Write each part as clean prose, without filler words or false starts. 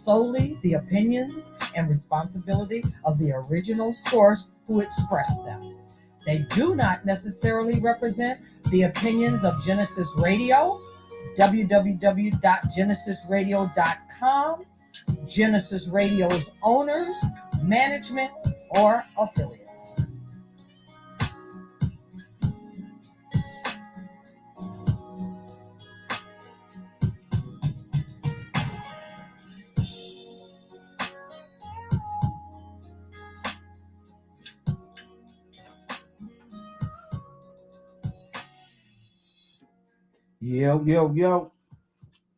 solely the opinions and responsibility of the original source who expressed them. They do not necessarily represent the opinions of Genesis Radio, www.genesisradio.com, Genesis Radio's owners, management, or affiliates. Yo, yo, yo.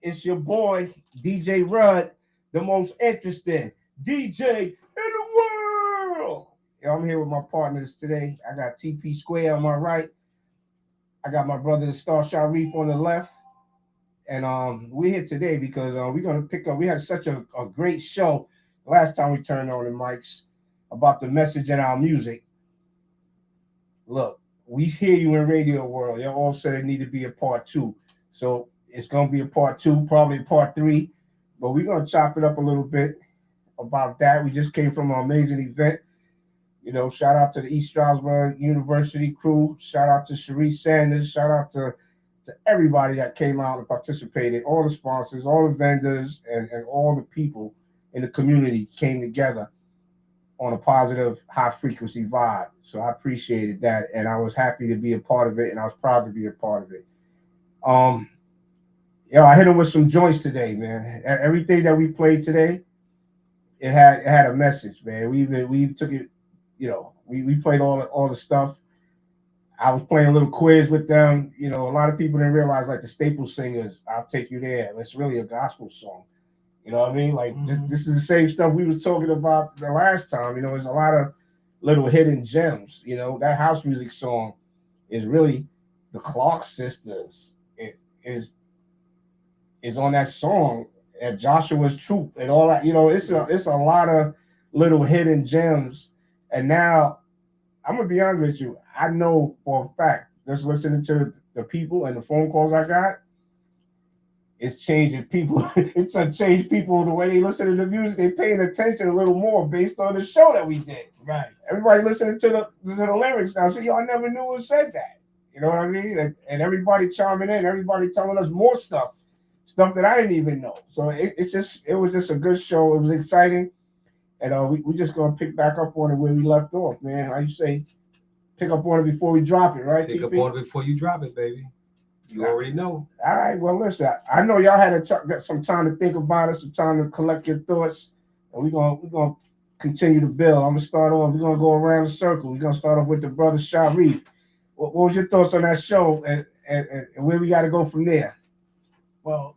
It's your boy, DJ Rudd, the most interesting DJ in the world. Yo, I'm here with my partners today. I got TP Square on my right. I got my brother, the Star Sharif, on the left. And we're here today because we're going to pick up. We had such a great show last time we turned on the mics about the message in our music. Look, we hear you in radio world. Y'all all said it need to be a part 2. So it's going to be a part 2, probably a part 3. But we're going to chop it up a little bit about that. We just came from an amazing event. You know, shout out to the East Stroudsburg University crew. Shout out to Sharice Sanders. Shout out to everybody that came out and participated. All the sponsors, all the vendors, and all the people in the community came together on a positive, high-frequency vibe. So I appreciated that, and I was happy to be a part of it, and I was proud to be a part of it. I hit him with some joints today, man. Everything that we played today, it had a message, man. We took it, we played all the stuff. I was playing a little quiz with them. You know, a lot of people didn't realize, like the Staple Singers, "I'll Take You There." It's really a gospel song. You know what I mean? Like this is the same stuff we was talking about the last time. You know, there's a lot of little hidden gems. You know, that house music song is really the Clark sisters. It is on that song at Joshua's Troop and all that. You know, it's a lot of little hidden gems. And now I'm gonna be honest with you. I know for a fact, just listening to the people and the phone calls I got, it's changing people. It's gonna change people the way they listen to the music. They paying attention a little more based on the show that we did. Right. Everybody listening to the lyrics now. So y'all never knew who said that. You know what I mean? And everybody chiming in, everybody telling us more stuff that I didn't even know. So it was just a good show. It was exciting, and we just gonna pick back up on it where we left off, man. Like you say, pick up on it before we drop it, right? Pick up on it before you drop it, baby. You already know. All right. Well, listen. I know y'all had got some time to think about it, some time to collect your thoughts, and we're gonna continue to build. I'm gonna start off. We're gonna go around the circle. We're gonna start off with the brother Sharif. What was your thoughts on that show, and where we got to go from there? Well,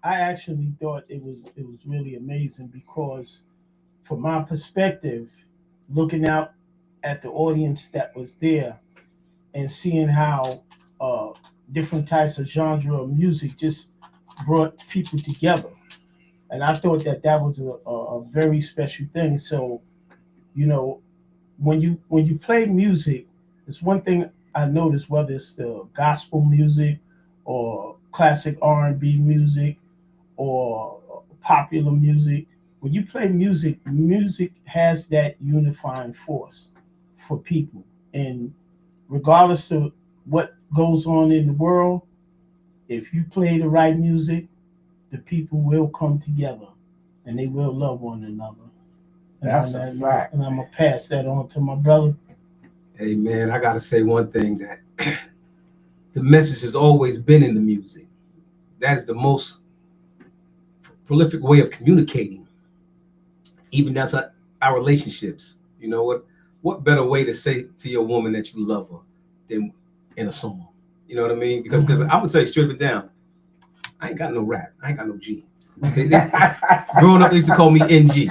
I actually thought it was really amazing because, from my perspective, looking out at the audience that was there and seeing how different types of genre of music just brought people together, and I thought that was a very special thing. So, you know, when you play music, it's one thing I noticed, whether it's the gospel music or classic R&B music or popular music. When you play music has that unifying force for people. And regardless of what goes on in the world, if you play the right music, the people will come together and they will love one another. That's a fact. And I'm going to pass that on to my brother. Hey, man, I got to say one thing, that the message has always been in the music. That is the most prolific way of communicating, even down to our relationships. You know what better way to say to your woman that you love her than in a song? You know what I mean? Because I'm gonna say straight it down, I ain't got no rap, I ain't got no G. Growing up, they used to call me NG,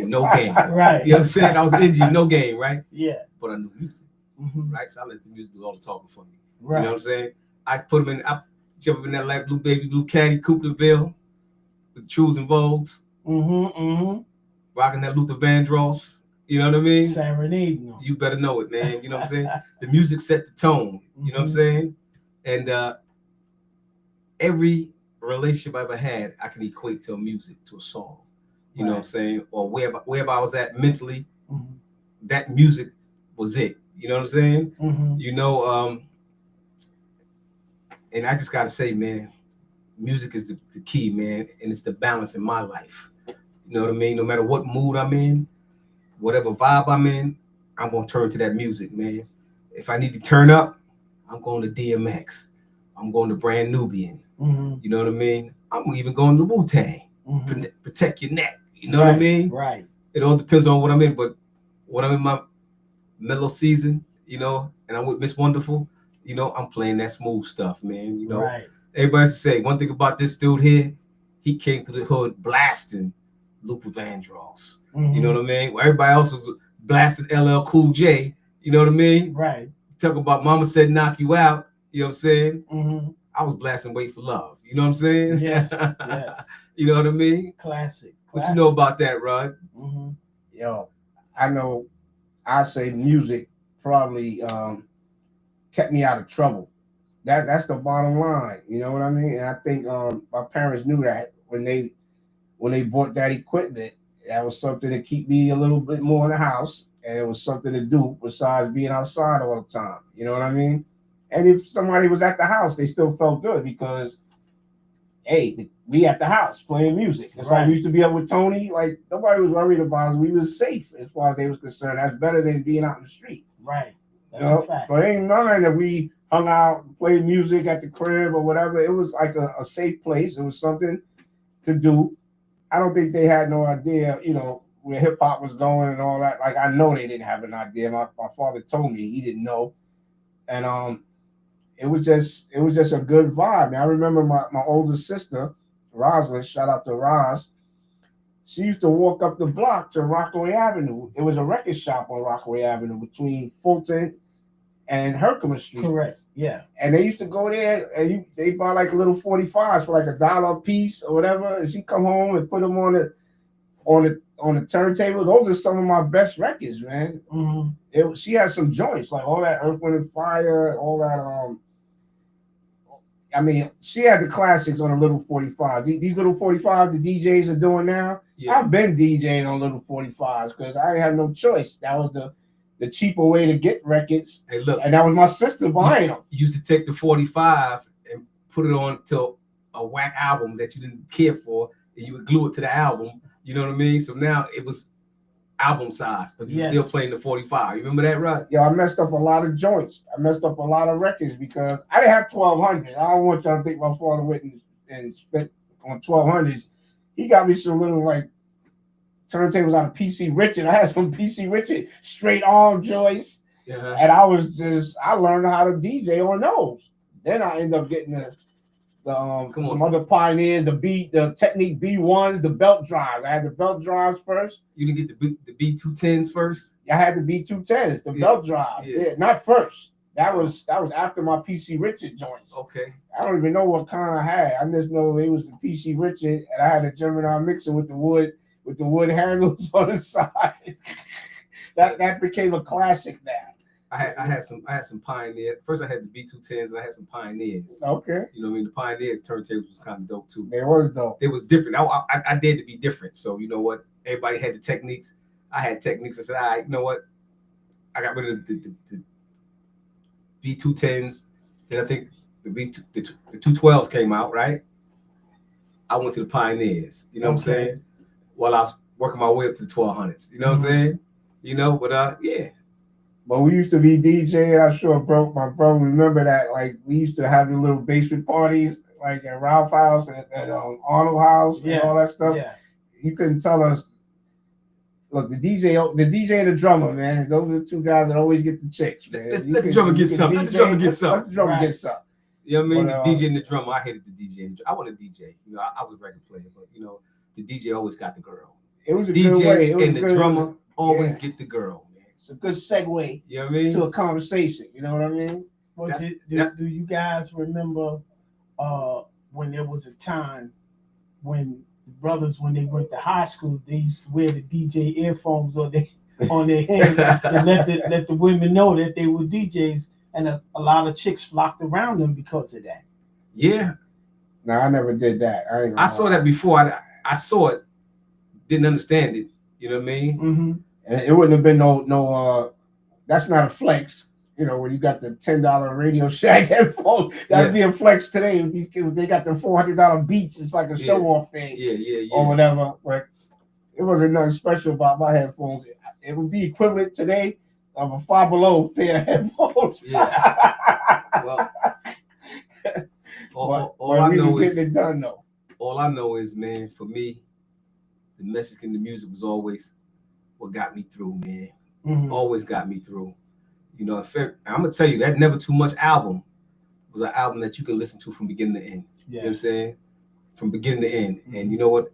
no game. Right. You know what I'm saying? I was NG, no game, right? Yeah. But I knew music, right? So I let the music do all the talking for me. Right. You know what I'm saying? I put them in. I jump up in that light blue baby blue caddy Coupe de Ville with Trues and Vogues. Rocking that Luther Vandross. You know what I mean? Serenading them. You better know it, man. You know what I'm saying? The music set the tone. You know what I'm saying? And every relationship I ever had, I can equate to music, to a song. You know what I'm Right. saying? Or wherever I was at mentally, Mhm. that music was it. You know what I'm saying? Mhm. You know, and I just gotta say, man, music is the key, man, and it's the balance in my life. You know what I mean? No matter what mood I'm in, whatever vibe I'm in, I'm gonna turn to that music, man. If I need to turn up, I'm going to DMX. I'm going to Brand Nubian. Mhm. You know what I mean? I'm even going to Wu Tang. Mhm. Protect your neck. You know what I mean? Right. It all depends on what I'm in, but when I'm in my mellow season, you know, and I'm with Miss Wonderful, you know, I'm playing that smooth stuff, man. You know, Right. everybody say one thing about this dude here, he came through the hood blasting Luther Vandross. Mhm. You know what I mean? Well, everybody else was blasting LL Cool J. You know what I mean? Right. Talk about Mama Said Knock You Out. You know what I'm saying? Mhm. I was blasting Wait for Love. You know what I'm saying? Yes. Yes. You know what I mean? Classic. What you know about that, Rod? Mhm. Yo, I know. I say music probably kept me out of trouble. That's the bottom line. You know what I mean? And I think my parents knew that when they bought that equipment, that was something to keep me a little bit more in the house, and it was something to do besides being outside all the time. You know what I mean? And if somebody was at the house, they still felt good because hey, we at the house playing music. It's like we used to be up with Tony. Like nobody was worried about us. We was safe as far as they was concerned. That's better than being out in the street. Right. That's You know? a fact. But ain't none that we hung out, played music at the crib or whatever. It was like a safe place. It was something to do. I don't think they had no idea, you know, where hip hop was going and all that. Like I know they didn't have an idea. My father told me he didn't know. And it was just a good vibe. Now, I remember my older sister, Rosalind, shout out to Roz. She used to walk up the block to Rockaway Avenue. It was a record shop on Rockaway Avenue between Fulton and Herkimer Street. Correct. Yeah. And they used to go there and they buy like a little 45s for like $1 a piece or whatever. And she come home and put them on the turntable. Those are some of my best records, man. Mm-hmm. She had some joints like all that Earth, Wind and Fire, all that. I mean, she had the classics on a little 45. These little 45 the DJs are doing now. Yeah. I've been DJing on little 45s because I didn't have no choice. That was the cheaper way to get records. Hey, look, and that was my sister buying them. You used to take the 45 and put it on to a whack album that you didn't care for, and you would glue it to the album. You know what I mean? So now it was album size, but you're still playing the 45. You remember that, right? Yeah, I messed up a lot of joints. I messed up a lot of records because I didn't have 1200. I don't want y'all to think my father went and spent on 1200s. He got me some little like turntables out of PC Richard. I had some PC Richard straight arm joints. Yeah. And I learned how to DJ on those. Then I ended up getting some other pioneers, the Technique B1s, the belt drives. I had the belt drives first. You didn't get the B210s first? I had the B210s, the belt drive. Yeah, not first. That was after my PC Richard joints. Okay. I don't even know what kind I had. I just know it was the PC Richard, and I had a Gemini mixer with the wood handles on the side. that became a classic now. I had some Pioneer. First I had the B210s and I had some Pioneers. Okay. You know what I mean? The Pioneers turntables was kind of dope too. They was dope. It was different. I dared to be different. So you know what? Everybody had the techniques. I had techniques. I said, all right, you know what? I got rid of the B210s. Then I think the 212s came out, right? I went to the Pioneers. You know what I'm saying? While I was working my way up to the 1200s. You know what I'm saying? You know, but yeah. But we used to be DJing. I'm sure my brother remember that. Like we used to have the little basement parties, like at Ralph House and at Arnold House and all that stuff. Yeah. You couldn't tell us. Look, the DJ and the drummer, man. Those are the two guys that always get the chicks, man. Let the drummer get something. Let the drummer get something. Let the drummer get something. You know what I mean? The DJ and the drummer. I hated the DJ. I want a DJ. You know, I was a record player, but you know, the DJ always got the girl. It was a good way. DJ and the drummer always get the girl. It's a good segue you know what I mean? To a conversation. You know what I mean? Well, do you guys remember when there was a time when brothers, when they went to high school, they used to wear the DJ earphones on their head and let the women know that they were DJs, and a lot of chicks flocked around them because of that. Yeah. No, I never did that. I ain't gonna I saw lie. that before. I saw it, didn't understand it. You know what I mean? Mm-hmm. And it wouldn't have been no. That's not a flex. You know, when you got the $10 Radio Shack headphones, that'd be a flex today. With these kids, they got the $400 Beats. It's like a show off thing Yeah. or whatever. But it wasn't nothing special about my headphones. It would be equivalent today of a Five Below pair of headphones. Yeah. Well, all I we know was is getting it done though. all I know is, man, for me, the message in the music was always what got me through, man. Mm-hmm. Always got me through. You know, in fact, I'm gonna tell you that Never Too Much album was an album that you can listen to from beginning to end. Yeah. You know what I'm saying? From beginning to end. And you know what?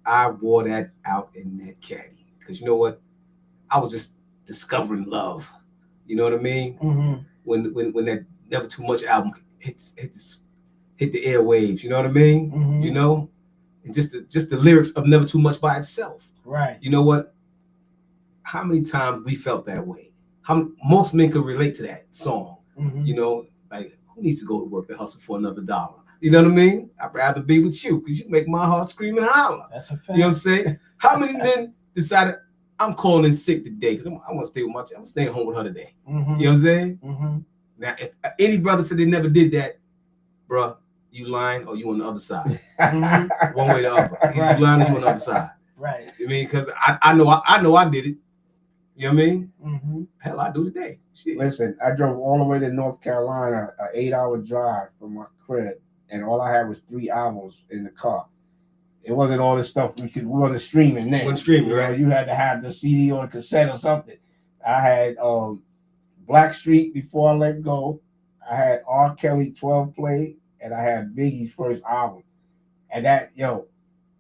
I wore that out in that caddy. Because you know what? I was just discovering love. You know what I mean? Mm-hmm. When that Never Too Much album hit the airwaves, you know what I mean? Mm-hmm. You know? And just the lyrics of Never Too Much by itself. Right. You know what? How many times we felt that way? Most men could relate to that song. Mm-hmm. You know, like who needs to go to work to hustle for another dollar? You know what I mean? I'd rather be with you because you make my heart scream and holler. That's a fact. You know what I'm saying? How many men decided I'm calling in sick today because I want to stay with I'm staying home with her today? Mm-hmm. You know what I'm saying? Mm-hmm. Now, if any brother said they never did that, bruh, you lying or you on the other side. Mm-hmm. One way or the other. Right, You lying or right. you on the other side. Right. I mean, because I know I did it. You know what I mean? Mm-hmm. Hell, I do today. Shit. Listen, I drove all the way to North Carolina, an 8-hour drive from my crib, and all I had was 3 albums in the car. It wasn't all this stuff we wasn't streaming then. Wasn't streaming, You know, right? you had to have the CD or the cassette or something. I had Blackstreet Before I Let Go. I had R. Kelly 12 Play, and I had Biggie's first album. And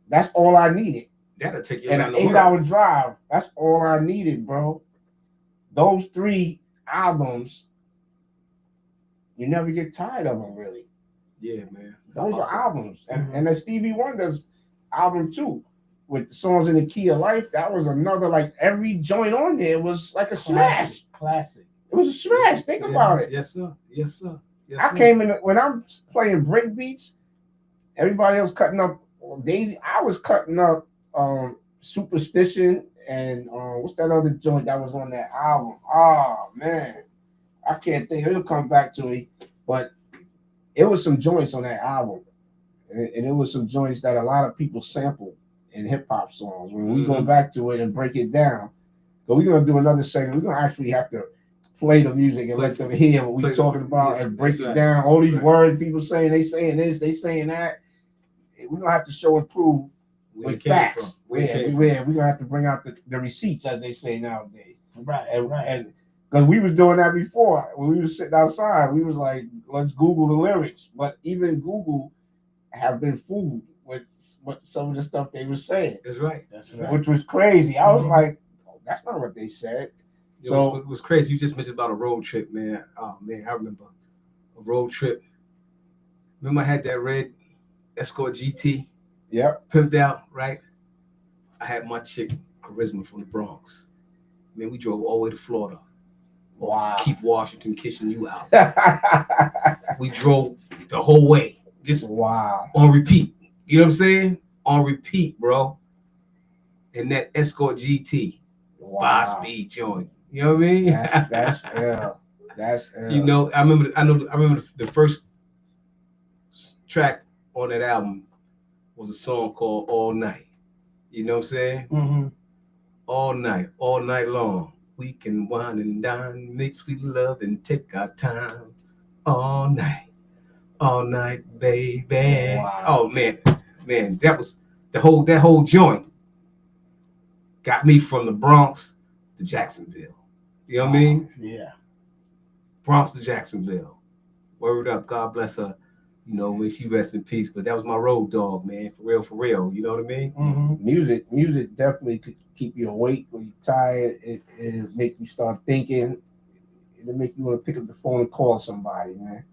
that's all I needed. That'll take you And around an the 8-hour world. drive, that's all I needed, bro. Those 3 albums, you never get tired of them, really. Yeah, man. Those are albums. Mhm. And the Stevie Wonder's album, too, with the songs in the key of life, that was another, like, every joint on there was like a smash. Classic. It was a smash. Think about it. Yes, sir. Yes, sir. Yes, I sir. came in, when I'm playing break beats, everybody else cutting up Daisy. I was cutting up Superstition and what's that other joint that was on that album? Oh man, I can't think. It'll come back to me. But it was some joints on that album, and it was some joints that a lot of people sample in hip hop songs. When we go back to it and break it down, but we're gonna do another segment. We're gonna actually have to play the music and let them hear what we're talking about and break it down. All these words people saying, they saying this, they saying that. We're gonna have to show and prove with facts. We're gonna have to bring out the receipts, as they say nowadays. Right. And because we was doing that before, when we was sitting outside, we was like, let's Google the lyrics. But even Google have been fooled with some of the stuff they were saying. That's right. Which was crazy. I was like, oh, that's not what they said. So it was crazy. You just mentioned about a road trip, man. Oh man, I remember a road trip. Remember I had that red Escort GT. Yep. Pimped out, right? I had my chick Charisma from the Bronx. Man, we drove all the way to Florida. Wow. Keith Washington kissing you out. We drove the whole way. Just on repeat. You know what I'm saying? On repeat, bro. And that Escort GT. 5-speed joint. You know what I mean? That's You know, I remember the first track on that album was a song called All Night. You know what I'm saying? Mm-hmm. All night long. We can wine and dine, make sweet love and take our time. All night, baby. Wow. Oh man, that was that whole joint got me from the Bronx to Jacksonville. You know what I mean? Yeah. Bronx to Jacksonville. Word up, God bless her. You know, may she rest in peace. But that was my road dog, man. For real. You know what I mean? Mm-hmm. Music definitely could keep you awake when you're tired. It make you start thinking. It'll make you want to pick up the phone and call somebody, man.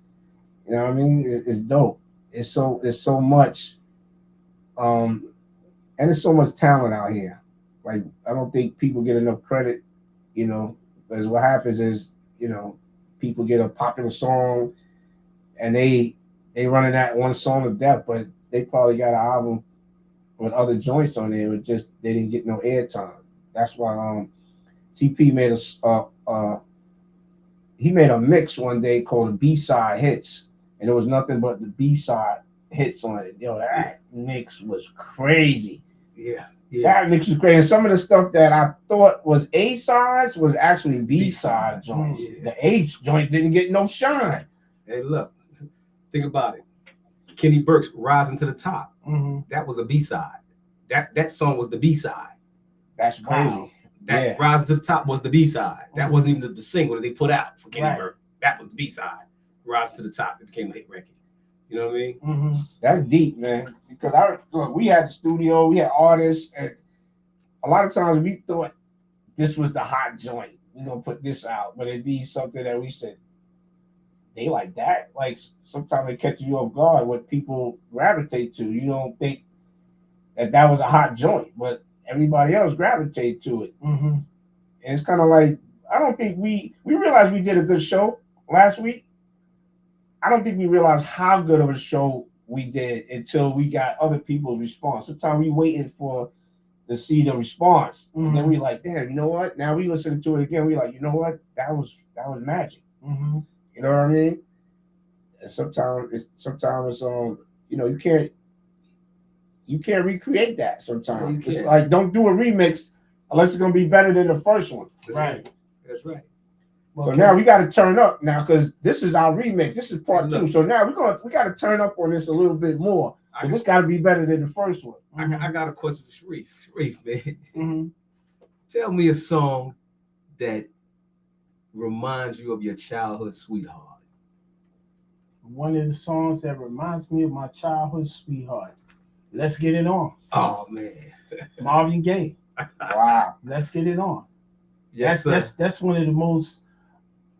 You know what I mean? It's dope. It's so much, and there's so much talent out here. Like, I don't think people get enough credit, you know, because what happens is, you know, people get a popular song and they they running that one song to death, but they probably got an album with other joints on there. It just they didn't get no airtime. That's why TP made he made a mix one day called the B-side hits, and there was nothing but the B-side hits on it. Yo, that mix was crazy. Yeah. That mix was crazy. And some of the stuff that I thought was A sides was actually B-side joints. Yeah. The H joint didn't get no shine. Hey, look, think about it. Kenny Burke's "Rising to the Top." Mm-hmm. That was a B-side. That song was the B-side. That's crazy. Wow. That Yeah. "Rising to the Top" was the B-side. That Mhm. wasn't even the single that they put out for Kenny Right. Burke. That was the B-side. "Rise to the Top." It became a hit record. You know what I mean? Mm-hmm. That's deep, man. Because we had the studio, we had artists, and a lot of times we thought this was the hot joint. We're gonna put this out, but it'd be something that we said they like that. Like sometimes it catches you off guard what people gravitate to. You don't think that was a hot joint, but everybody else gravitate to it. Mm-hmm. And it's kind of like I don't think we realized we did a good show last week. I don't think we realized how good of a show we did until we got other people's response. Sometimes we waited to see the response, and then we like, damn, you know what? Now we listen to it again. We like, you know what? That was magic. Mm-hmm. You know what I mean? And sometimes it's you can't recreate that. Sometimes No, you it's can't. like don't do a remix unless it's gonna be better than the first one. That's Right. That's right. Well, So now we got to turn up now because this is our remix. This is part Look. 2. So now we got to turn up on this a little bit more. I, This got to be better than the first one. I got a question for Sharif. Sharif, man, Mm-hmm. tell me a song that reminds you of your childhood sweetheart. One of the songs that reminds me of my childhood sweetheart. Let's Get It On. Oh man. Marvin Gaye. Wow. Let's Get It On. Yes, sir. That's one of the most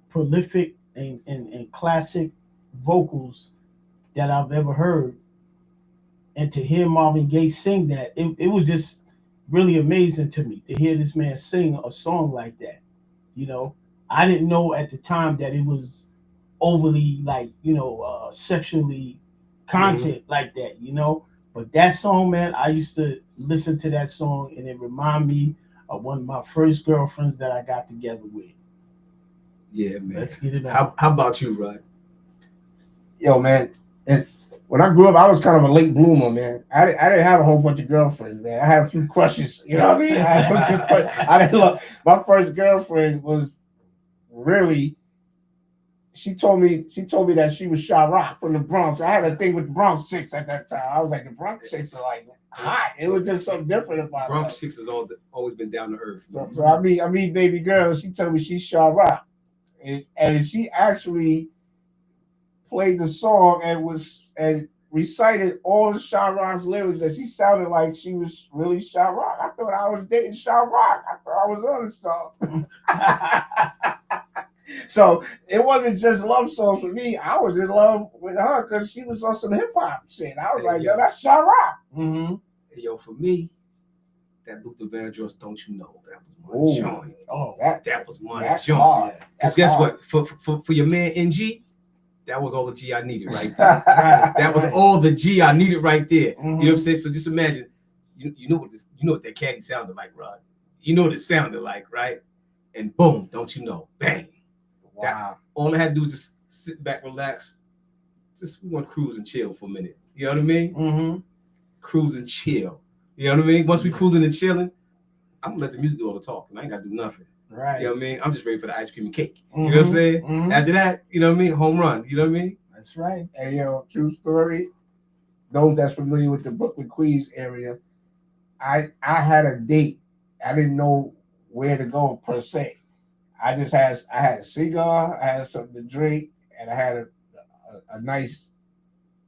prolific and classic vocals that I've ever heard. And to hear Marvin Gaye sing that, it was just really amazing to me to hear this man sing a song like that. You know, I didn't know at the time that it was overly sexually content like that, you know. But that song, man, I used to listen to that song and it reminded me of one of my first girlfriends that I got together with. Yeah, man. Let's get it on. How about you, Rod? Yo, man. And when I grew up, I was kind of a late bloomer, man. I didn't have a whole bunch of girlfriends, man. I had a few crushes. You know what I mean? I didn't look. My first girlfriend was really. She told me that she was Sha Rock from the Bronx. I had a thing with the Bronx chicks at that time. I was like, the Bronx chicks are like hot. It was just something different about it. Bronx chicks has always been down to earth. So I mean, baby girl. She told me she's Sha Rock, and she actually played the song and recited all the Sha Rock's lyrics. And she sounded like she was really Sha Rock. I thought I was dating Sha Rock. I thought I was on the song. So it wasn't just love songs for me. I was in love with her because she was on some hip hop shit. I was like, yo, that's Sha Rock. Mm-hmm. Hey, yo, for me, that Luther Vandross, Don't You Know, that was my Ooh. joint. Oh, That was my That's joint. hard. Because That's guess hard. what? For your man NG, that was all the G I needed right there. right. That was right. all the G I needed right there. Mhm. You know what I'm saying? So just imagine, you know what that caddy sounded like, Rod. You know what it sounded like, right? And boom, Don't You Know, bang. Wow. All I had to do was just sit back, relax. We want to cruise and chill for a minute. You know what I mean? Mm-hmm. Cruise and chill. You know what I mean? Once we cruising and chilling, I'm gonna let the music do all the talking. I ain't gotta do nothing. Right. You know what I mean? I'm just ready for the ice cream and cake. You know what I'm saying? Mhm. After that, you know what I mean? Home run. You know what I mean? That's right. Hey, yo, true story. Those that's familiar with the Brooklyn, Queens area, I had a date. I didn't know where to go per se. I had a cigar, I had something to drink, and I had a nice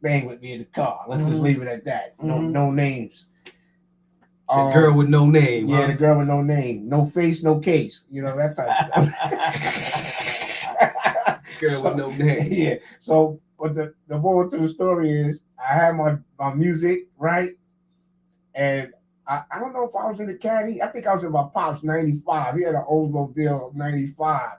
thing with me in the car. Let's just leave it at that. No names. The girl with no name. Yeah, huh? the girl with no name, no face, no case. You know that type of stuff. Girl with no name. Yeah. So, but the moral to the story is, I had my music right, and I don't know if I was in the caddy. I think I was in my pop's 95. He had an Oldsmobile 95,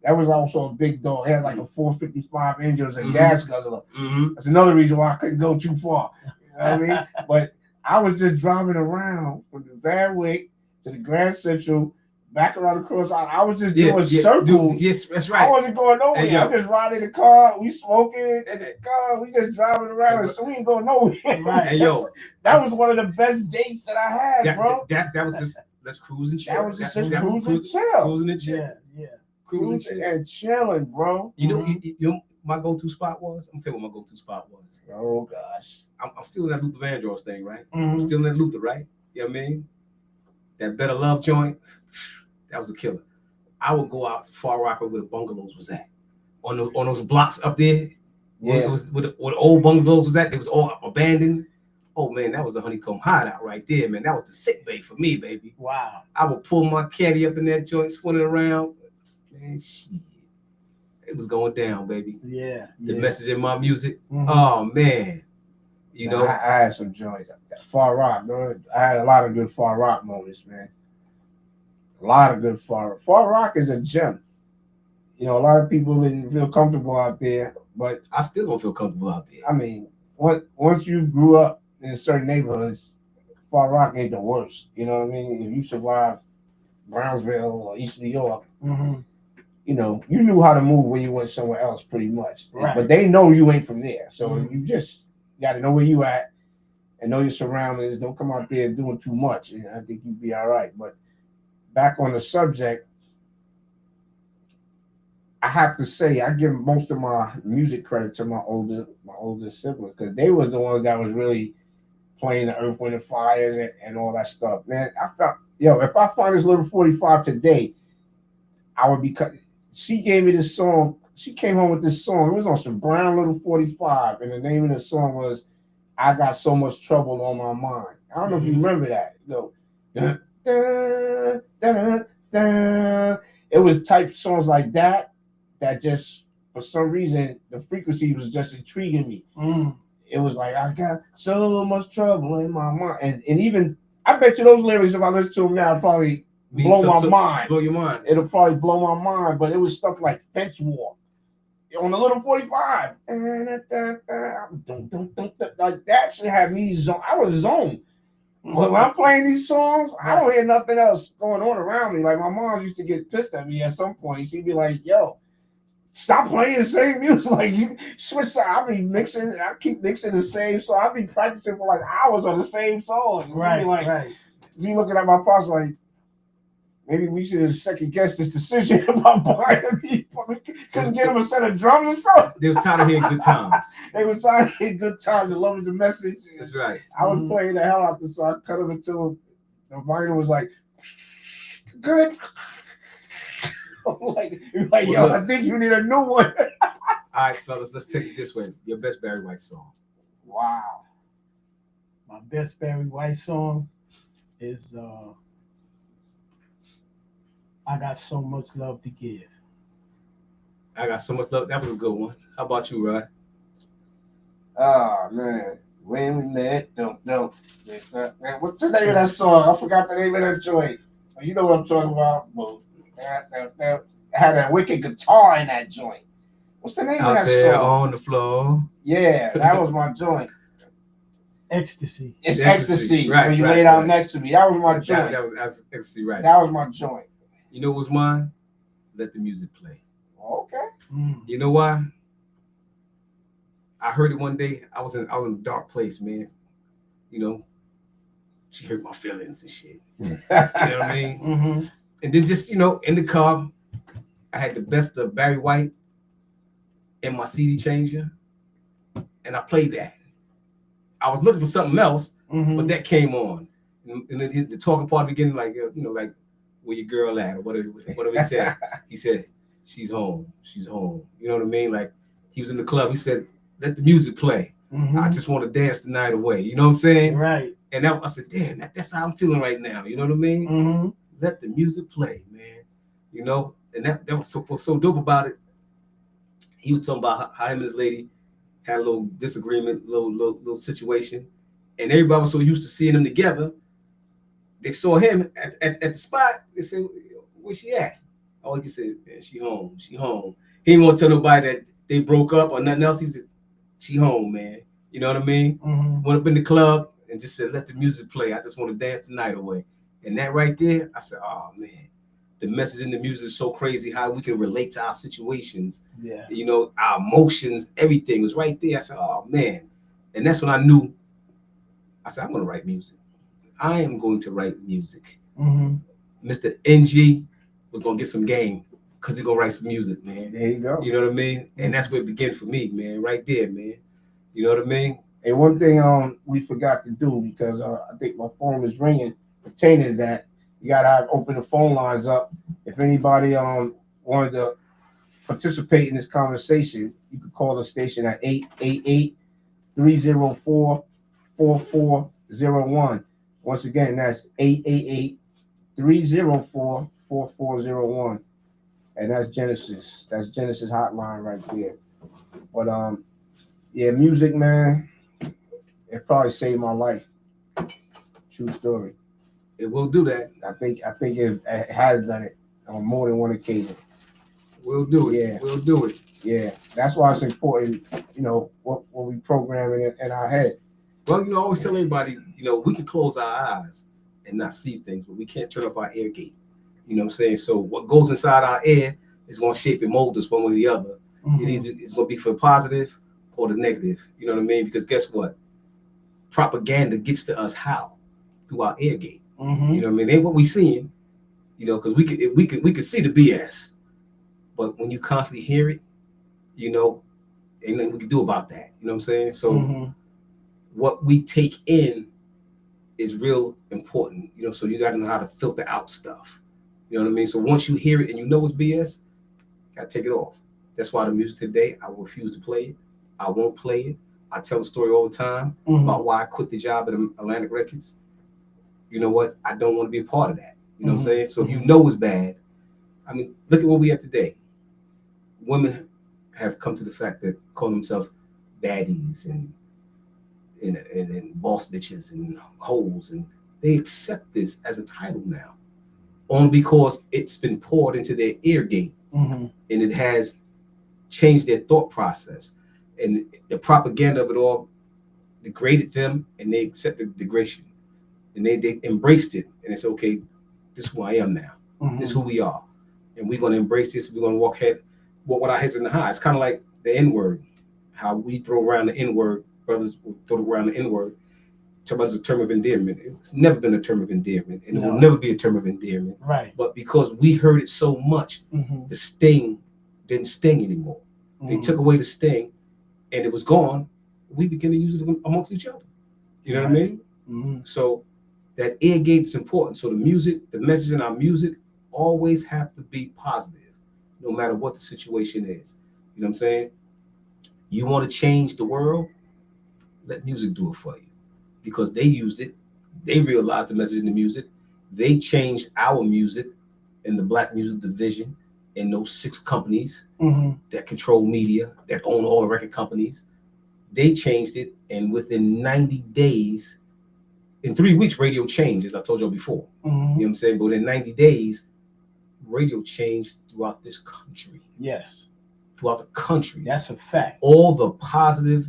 That was also a big dog. It had like a 455 engine, it was a Mhm. gas guzzler. Mm-hmm. That's another reason why I couldn't go too far. You know what I mean? But I was just driving around from the Van Wyck to the Grand Central, back around the cross. I was just doing circles. Yes, that's I right. wasn't going nowhere. Hey, yo. I'm just riding the car. We smoking in the car. We just driving around. Hey, So we ain't going nowhere. Right. Hey, yo. That was one of the best dates that I had, bro. That was just let's cruise and chill. That was just That was cruising and chill. Cruising and chill. Yeah, yeah. Cruising And chilling, bro. You know, Mhm. you know my go-to spot was? I'm telling you what my go-to spot was. Oh gosh. I'm still in that Luther Vandross thing, right? Mhm. I'm still in that Luther, right? You know what I mean? That Better Love joint, that was a killer. I would go out to Far Rockaway where the bungalows was at. On those blocks up there, where it was where the old bungalows was at, it was all abandoned. Oh man, that was a honeycomb hideout right there, man. That was the sick bay for me, baby. Wow. I would pull my caddy up in that joint, spinning around. Man, shit. It was going down, baby. Yeah. The yeah. message in my music. Mhm. Oh man. You know, I had some joints. Far Rock, man. I had a lot of good Far Rock moments, man. A lot of good Far Rock is a gem. You know, a lot of people didn't feel comfortable out there, but I still don't feel comfortable out there. I mean, once you grew up in certain neighborhoods, Far Rock ain't the worst. You know what I mean? If you survived Brownsville or East New York, Mhm. you know, you knew how to move when you went somewhere else pretty much. Right. But they know you ain't from there. So Mhm. you just got to know where you at and know your surroundings. Don't come out there doing too much. And I think you'd be all right. But back on the subject, I have to say I give most of my music credit to my older siblings because they was the ones that was really playing the Earth, Wind, and Fires and all that stuff. Man, I felt, if I find this little 45 today, I would be cut. She gave me this song. She came home with this song. It was on some brown little 45, and the name of the song was "I Got So Much Trouble on My Mind." I don't know if you remember that. Dun, dun, dun, dun. It was type songs like that just for some reason the frequency was just intriguing me. Mm. It was like I got so much trouble in my mind, and even I bet you those lyrics, if I listen to them now, probably blow my mind. Blow your mind. It'll probably blow my mind, but it was stuff like Fence War on the little 45. Like that should have me zone. I was zoned. When I'm playing these songs, I don't hear nothing else going on around me. Like my mom used to get pissed at me at some point. She'd be like, "Yo, stop playing the same music. Like you switch. I be mixing. I keep mixing the same song. I be practicing for like hours on the same song. Right. Like, right. you looking at my pops like, maybe we should second guess this decision about buying these. Couldn't get them a set of drums and stuff. They was tired of hearing good times. They was tired of hearing good times and loving the message. That's right. I was playing the hell out of this, so I cut them until the vinyl was like, good. like yo, I think you need a new one. All right, fellas, let's take it this way. Your best Barry White song. Wow. My best Barry White song is I Got So Much Love to Give. I Got So Much Love. That was a good one. How about you, Rod? Oh man, when we met, don't. What's the name of that song? I forgot the name of that joint. You know what I'm talking about? Well, it had a wicked guitar in that joint. What's the name Out of that there song? on the floor. Yeah, that was my joint. Ecstasy. It's Ecstasy. Right, when you right, laid out right. next to me. That was my joint. That was Ecstasy, right. That was my joint. You know what was mine? Let the music play. Okay. You know why? I heard it one day. I was in a dark place, man. You know, she hurt my feelings and shit. You know what I mean? Mm-hmm. And then just, in the car, I had the best of Barry White in my CD changer, and I played that. I was looking for something else, but that came on. And then the talking part beginning, like, like, where your girl at, or whatever he said. He said, she's home. She's home. You know what I mean? Like, he was in the club. He said, let the music play. I just want to dance the night away. You know what I'm saying? Right. And I said, damn, that's how I'm feeling right now. You know what I mean? Let the music play, man. And that was so dope about it. He was talking about how him and his lady had a little disagreement, little situation, and everybody was so used to seeing them together. They saw him at the spot. They said, "Where's she at?" All he can say, man, she home, she home. He didn't want to tell nobody that they broke up or nothing else. He said, she home, man. You know what I mean? Went up in the club and just said, let the music play. I just want to dance the night away. And that right there, I said, oh man, the message in the music is so crazy how we can relate to our situations. Yeah. You know, our emotions, everything was right there. I said, oh man. And that's when I knew, I said, I'm going to write music. I am going to write music. Mr. NG was going to get some game because he's going to write some music, man. There you go. You know what I mean? And that's where it began for me, man, right there, man. You know what I mean? And one thing we forgot to do, because I think my phone is ringing pertaining to that, you gotta open the phone lines up. If anybody wanted to participate in this conversation, you could call the station at 888-304-4401. Once again, that's 888-304-4401. And that's Genesis. That's Genesis hotline right there. But yeah, music, man, it probably saved my life. True story. It will do that. I think it has done it on more than one occasion. We'll do it. Yeah. We'll do it. Yeah, that's why it's important, you know, what we program in our head. Well, you know, I always tell everybody, you know, we can close our eyes and not see things, but we can't turn off our ear gate. You know what I'm saying? So what goes inside our ear is going to shape and mold us one way or the other. It's going to be for the positive or the negative. You know what I mean? Because guess what? Propaganda gets to us how? Through our ear gate. You know what I mean? It ain't what we seeing, you know, because we could see the BS, but when you constantly hear it, you know, ain't nothing we can do about that. You know what I'm saying? So what we take in is real important, you know, so you got to know how to filter out stuff. You know what I mean? So once you hear it and you know it's BS, you got to take it off. That's why the music today, I will refuse to play it. I won't play it. I tell the story all the time about why I quit the job at Atlantic Records. You know what? I don't want to be a part of that. You know what I'm saying? So if you know it's bad, I mean, look at what we have today. Women have come to the fact that call themselves baddies and boss bitches and hoes, and they accept this as a title now, only because it's been poured into their ear gate, and it has changed their thought process, and the propaganda of it all degraded them, and they accepted degradation, and they embraced it, and it's okay. This is who I am now. This is who we are, and we're gonna embrace this. We're gonna walk with our heads in the high. It's kind of like the N-word, how we throw around the N-word. Brothers will throw around the N-word. Talk about it as a term of endearment. It's never been a term of endearment, and it will never be a term of endearment. Right. But because we heard it so much, the sting didn't sting anymore. They took away the sting, and it was gone. We began to use it amongst each other. You know what I mean? So that ear gate is important. So the music, the message in our music, always have to be positive, no matter what the situation is. You know what I'm saying? You want to change the world? Let music do it for you, because they used it. They realized the message in the music. They changed our music in the black music division in those 6 companies that control media, that own all the record companies. They changed it, and within 90 days, in 3 weeks, radio changed, as I told you before. You know what I'm saying? But in 90 days, radio changed throughout this country. Yes. Throughout the country. That's a fact. All the positive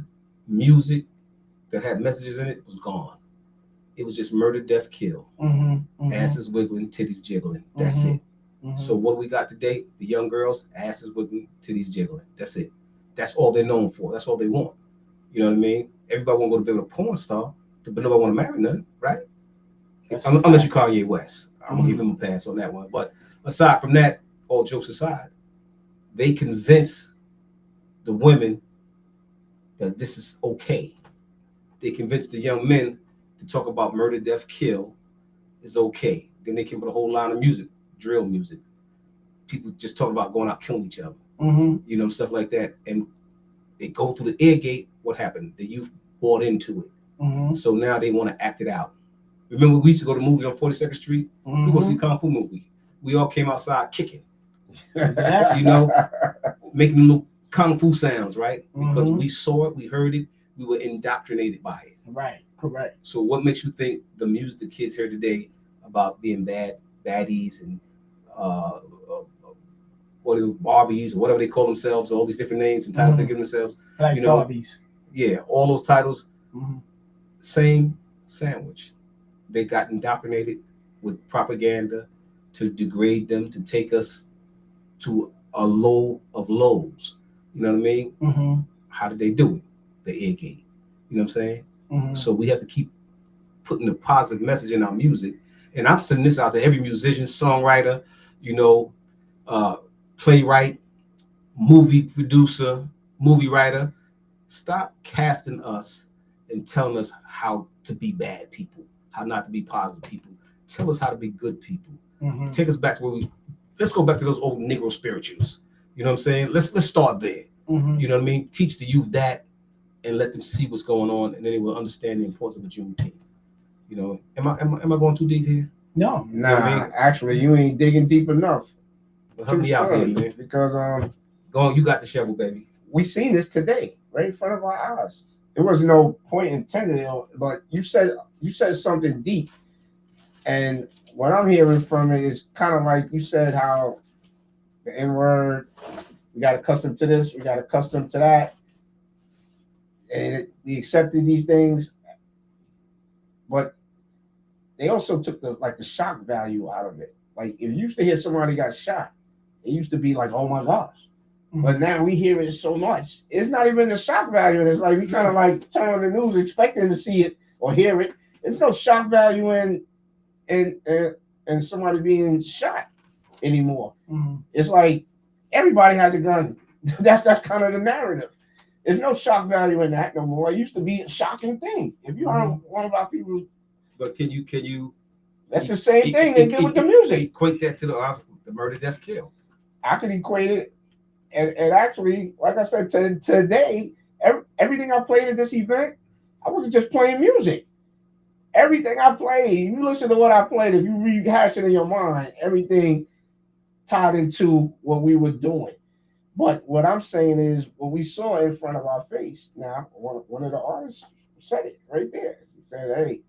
music that had messages in it was gone. It was just murder, death, kill. Asses wiggling, titties jiggling. That's it. So what we got today, the young girls, asses wiggling, titties jiggling. That's it. That's all they're known for. That's all they want. You know what I mean? Everybody want to go to bed with a porn star, but nobody want to marry none, right? Unless you Kanye West. I'm going to give him a pass on that one. But aside from that, all jokes aside, they convince the women that this is okay. They convince the young men to talk about murder, death, kill is okay. Then they came with a whole line of music, drill music. People just talk about going out killing each other, you know, stuff like that. And they go through the ear gate. What happened? The youth bought into it. So now they want to act it out. Remember, we used to go to movies on 42nd Street? We go see a Kung Fu movie. We all came outside kicking, you know, making little Kung Fu sounds, right? Because we saw it, we heard it, we were indoctrinated by it. Right, correct. So what makes you think the music the kids hear today about being baddies and or the Barbies, or whatever they call themselves, all these different names and titles they give themselves. Like you know, Barbies. Yeah, all those titles, Mm-hmm. same sandwich. They got indoctrinated with propaganda to degrade them, to take us to a low of lows. You know what I mean? Mm-hmm. How did they do it? The ear gate. You know what I'm saying? Mm-hmm. So we have to keep putting a positive message in our music. And I'm sending this out to every musician, songwriter, you know, uh, playwright, movie producer, movie writer. Stop casting us and telling us how to be bad people, how not to be positive people. Tell us how to be good people. Mm-hmm. Take us back to let's go back to those old Negro spirituals. You know what I'm saying? Let's start there. Mm-hmm. You know what I mean? Teach the youth that and let them see what's going on, and then they will understand the importance of a Juneteenth. You know, am I going too deep here? No. You know what I Nah, mean? actually, you ain't digging deep enough. Help me out here, man. Because Go on, you got the shovel, baby. we seen this today, right in front of our eyes. There was no point intended, but you said something deep, and what I'm hearing from it is kind of like you said how the N word. We got accustomed to this. We got accustomed to that, and we accepted these things, but they also took the shock value out of it. Like if you used to hear somebody got shot, it used to be like, oh my gosh. Mm-hmm. But now we hear it so much. It's not even the shock value. It's like we kind of like turn on the news expecting to see it or hear it. There's no shock value in somebody being shot anymore. Mm-hmm. It's like everybody has a gun. That's kind of the narrative. There's no shock value in that no more. It used to be a shocking thing. If you heard one of our people, but can you? that's the same thing they did with the music. Equate that to the murder, death, kill. I could equate it, and actually, like I said, today, everything I played at this event, I wasn't just playing music. Everything I played, you listen to what I played, if you rehash it in your mind, everything tied into what we were doing. But what I'm saying is what we saw in front of our face. Now, one of the artists said it right there. He said, hey,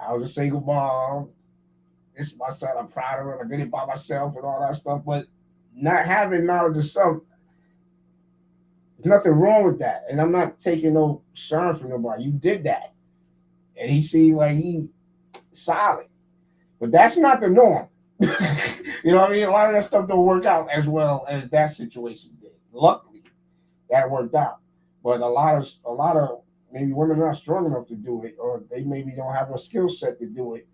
I was a single mom. This is my son. I'm proud of him. I did it by myself and all that stuff. But not having knowledge of stuff, there's nothing wrong with that. And I'm not taking no shine from nobody. You did that. And he seemed like he solid. But that's not the norm. You know what I mean? A lot of that stuff don't work out as well as that situation did. Luckily, that worked out. But a lot of maybe women are not strong enough to do it, or they maybe don't have a skill set to do it.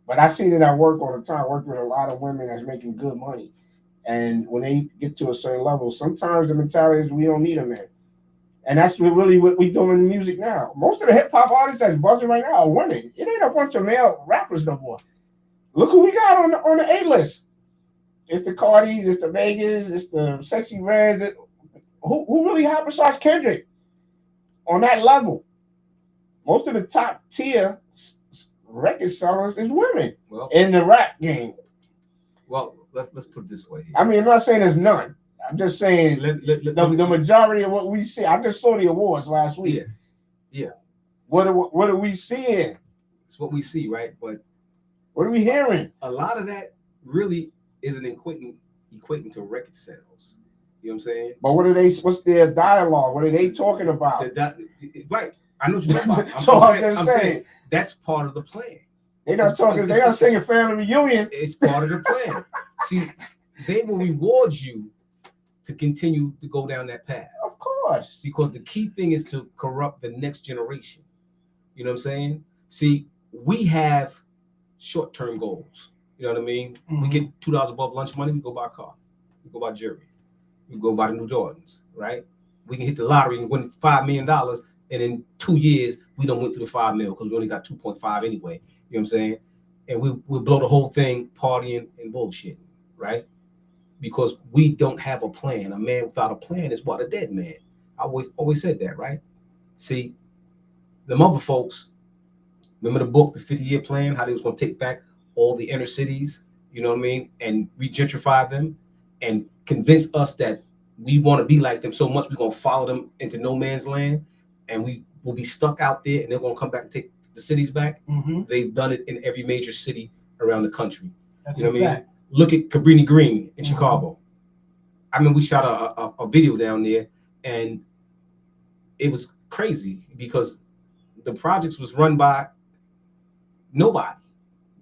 But I seen it at work all the time. I worked with a lot of women that's making good money. And when they get to a certain level, sometimes the mentality is we don't need a man. And that's really what we doing in music now. Most of the hip hop artists that's buzzing right now are women. It ain't a bunch of male rappers no more. Look who we got on the A list. It's the Cardis, it's the Vegas, it's the Sexy Reds. Who really hot besides Kendrick on that level? Most of the top tier record sellers is women in the rap game. Well, let's put it this way. I mean, I'm not saying there's none. I'm just saying the majority of what we see. I just saw the awards last week. Yeah. What are we seeing? It's what we see, right? But what are we hearing? A lot of that really isn't equating to record sales. You know what I'm saying? But what's their dialogue? What are they talking about? Right. I know what you're talking about. So I'm saying that's part of the plan. They're not singing family reunion. It's part of the plan. See, they will reward you to continue to go down that path. Of course. Because the key thing is to corrupt the next generation. You know what I'm saying? See, we have short-term goals. You know what I mean? Mm-hmm. We get $2 above lunch money, we go buy a car. We go buy jewelry. We go buy the new Jordans, right? We can hit the lottery and win $5 million, and in 2 years, we don't went through the 5 mil because we only got 2.5 anyway. You know what I'm saying? And we blow the whole thing partying and bullshit, right? Because we don't have a plan. A man without a plan is what, a dead man. I always said that, right? See, the other folks, remember the book, The 50-Year Plan, how they was going to take back all the inner cities, you know what I mean, and regentrify them and convince us that we want to be like them so much we're going to follow them into no man's land and we will be stuck out there and they're going to come back and take the cities back. Mm-hmm. They've done it in every major city around the country. That's you know what I mean? Look at Cabrini Green in Mhm. Chicago. I mean, we shot a video down there, and it was crazy because the projects was run by nobody.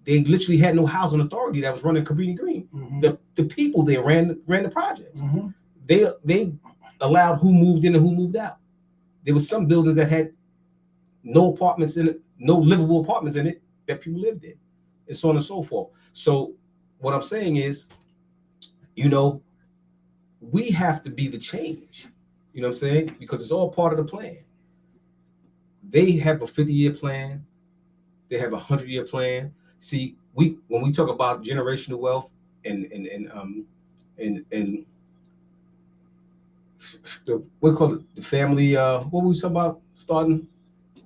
They literally had no housing authority that was running Cabrini Green. Mhm. The people there ran the projects. Mhm. They allowed who moved in and who moved out. There was some buildings that had no apartments in it, no livable apartments in it that people lived in, and so on and so forth. So what I'm saying is, you know, we have to be the change. You know what I'm saying? Because it's all part of the plan. They have a 50-year plan. They have a 100-year plan. See, when we talk about generational wealth and the what we call it, the family, what were we talking about starting?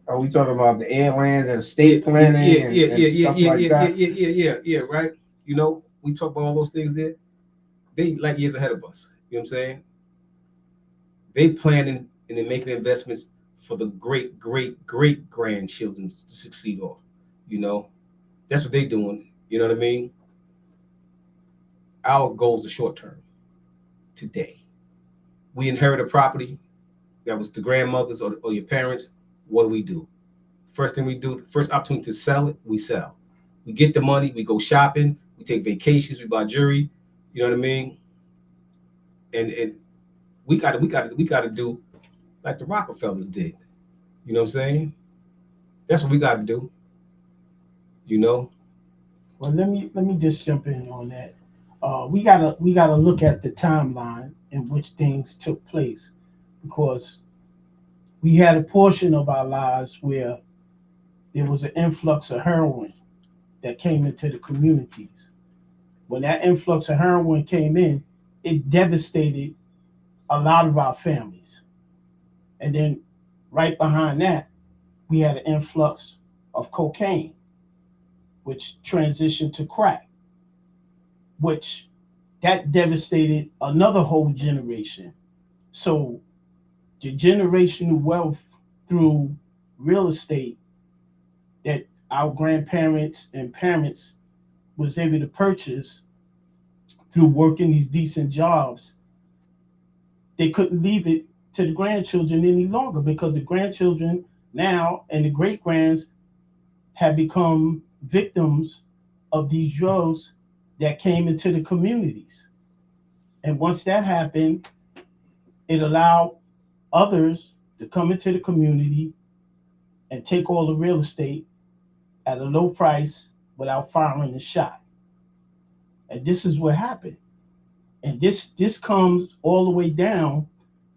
Are we talking about the airlands and estate planning and stuff like that? Yeah, right. You know, we talk about all those things there. They like years ahead of us. You know what I'm saying? They planning and they're making investments for the great grandchildren to succeed off. You know, that's what they're doing. You know what I mean? Our goals are short term today. We inherit a property that was the grandmothers or your parents. What do? First thing we do, first opportunity to sell it, we sell. We get the money, we go shopping, we take vacations, we buy jewelry. You know what I mean? And we gotta do like the Rockefellers did. You know what I'm saying? That's what we gotta do. You know? Well, let me just jump in on that. We gotta look at the timeline in which things took place, because we had a portion of our lives where there was an influx of heroin that came into the communities. When that influx of heroin came in, it devastated a lot of our families. And then right behind that, we had an influx of cocaine, which transitioned to crack, which that devastated another whole generation. So the generational wealth through real estate that our grandparents and parents was able to purchase through working these decent jobs, they couldn't leave it to the grandchildren any longer, because the grandchildren now and the great grands have become victims of these drugs that came into the communities. And once that happened, it allowed others to come into the community and take all the real estate at a low price without firing a shot. And this is what happened. And this comes all the way down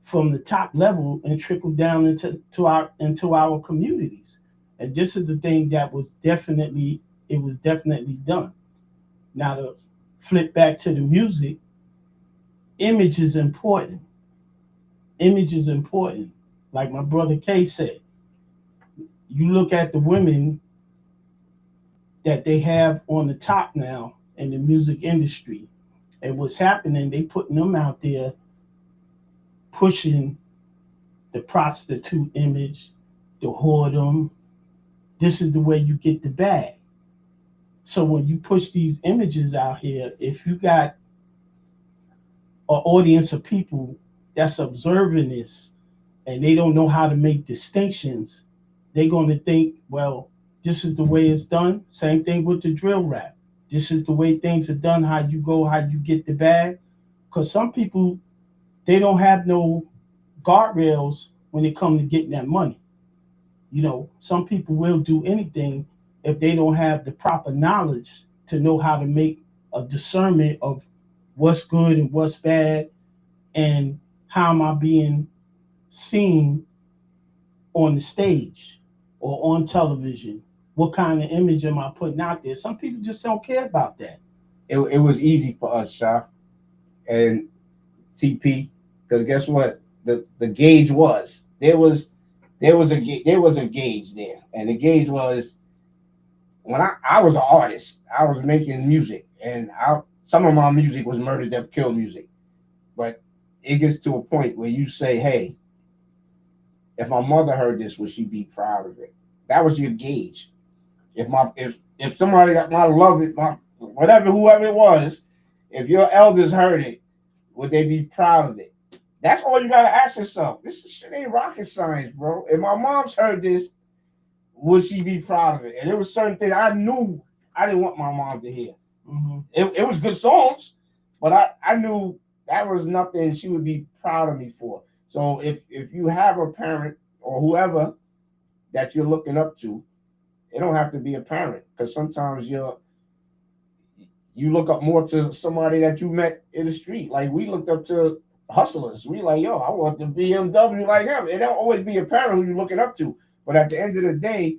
from the top level and trickled down into our communities. And this is the thing that was definitely done. Now to flip back to the music, image is important. Image is important. Like my brother K said, you look at the women that they have on the top now in the music industry, and what's happening, they putting them out there pushing the prostitute image, the whoredom. This is the way you get the bag. So when you push these images out here, if you got an audience of people that's observing this and they don't know how to make distinctions, they're going to think, well, this is the way it's done. Same thing with the drill rap. This is the way things are done, how you go, how you get the bag. Because some people, they don't have no guardrails when it comes to getting that money. Some people will do anything if they don't have the proper knowledge to know how to make a discernment of what's good and what's bad, and how am I being seen on the stage or on television. What kind of image am I putting out there? Some people just don't care about that. It was easy for us, Shaf and TP, because guess what? The gauge was there was a gauge there, and the gauge was when I was an artist, I was making music, and some of my music was murder, death, kill music, but it gets to a point where you say, hey, if my mother heard this, would she be proud of it? That was your gauge. If somebody got my love it, my whatever, whoever it was, if your elders heard it, would they be proud of it? That's all you gotta ask yourself. This shit ain't rocket science, bro. If my mom's heard this, would she be proud of it? And there was certain things I knew I didn't want my mom to hear. Mm-hmm. It was good songs, but I knew that was nothing she would be proud of me for. So if you have a parent or whoever that you're looking up to, it don't have to be a parent, because sometimes you look up more to somebody that you met in the street. Like we looked up to hustlers. We like, yo, I want the BMW like him. It don't always be a parent who you're looking up to. But at the end of the day,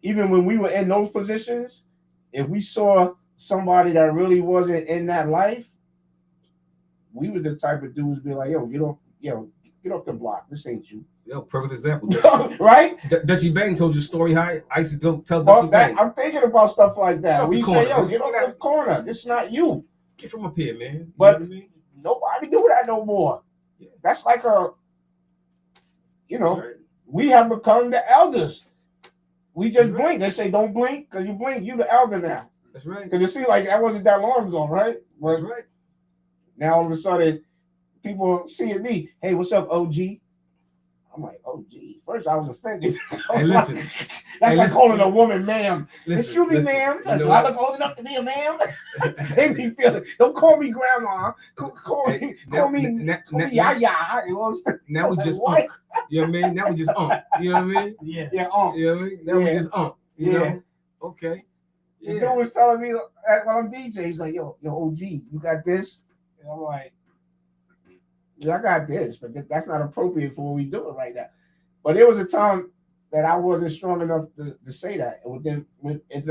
even when we were in those positions, if we saw somebody that really wasn't in that life, we was the type of dudes be like, yo, get off the block. This ain't you. Yo, perfect example. Right? Dutchy Bang told you a story how I used to tell Dutchy Bang. I'm thinking about stuff like that. We say, yo, get off the corner. This is not you. Get from up here, man. But you know what I mean? Nobody do that no more. Yeah. That's like we have become the elders. We just blink. They say don't blink, because you blink, you the elder now. That's right. Because it seems like that wasn't that long ago, right? That's right. Now all of a sudden, people seeing me, hey, what's up, OG? I'm like, OG. First I was offended. Hey, listen. That's like calling a woman ma'am. Listen, excuse me, ma'am. Do I look old enough to be a ma'am? They be feeling. Don't call me grandma. Call me yaya. Now we just unk. You know what I mean? Now we just unk. You know what I mean? Yeah, unk. You know what I mean? Now we just unk. You know? Okay. The dude was telling me while I'm DJ, he's like, yo, OG, you got this? And I'm like, yeah, I got this, but that's not appropriate for what we doing right now. But there was a time that I wasn't strong enough to say that within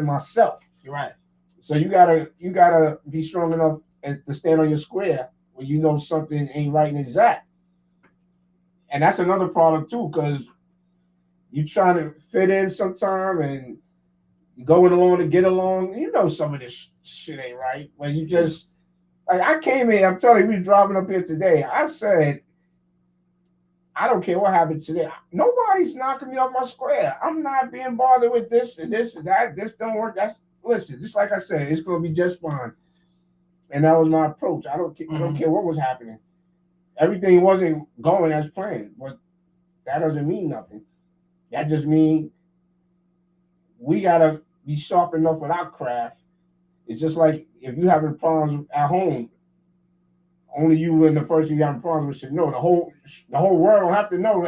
myself. You're right. So you gotta be strong enough to stand on your square when you know something ain't right and exact. And that's another problem too, because you trying to fit in sometime and you going along to get along. You know some of this shit ain't right. When you just like I came in, I'm telling you, we were driving up here today. I said, I don't care what happened today. Nobody's knocking me off my square. I'm not being bothered with this and this and that. This don't work. Listen, just like I said, it's gonna be just fine. And that was my approach. I don't care what was happening. Everything wasn't going as planned, but that doesn't mean nothing. That just means we gotta be sharp enough with our craft. It's just like if you having problems at home, only you and the person you having problems with should know. The whole world don't have to know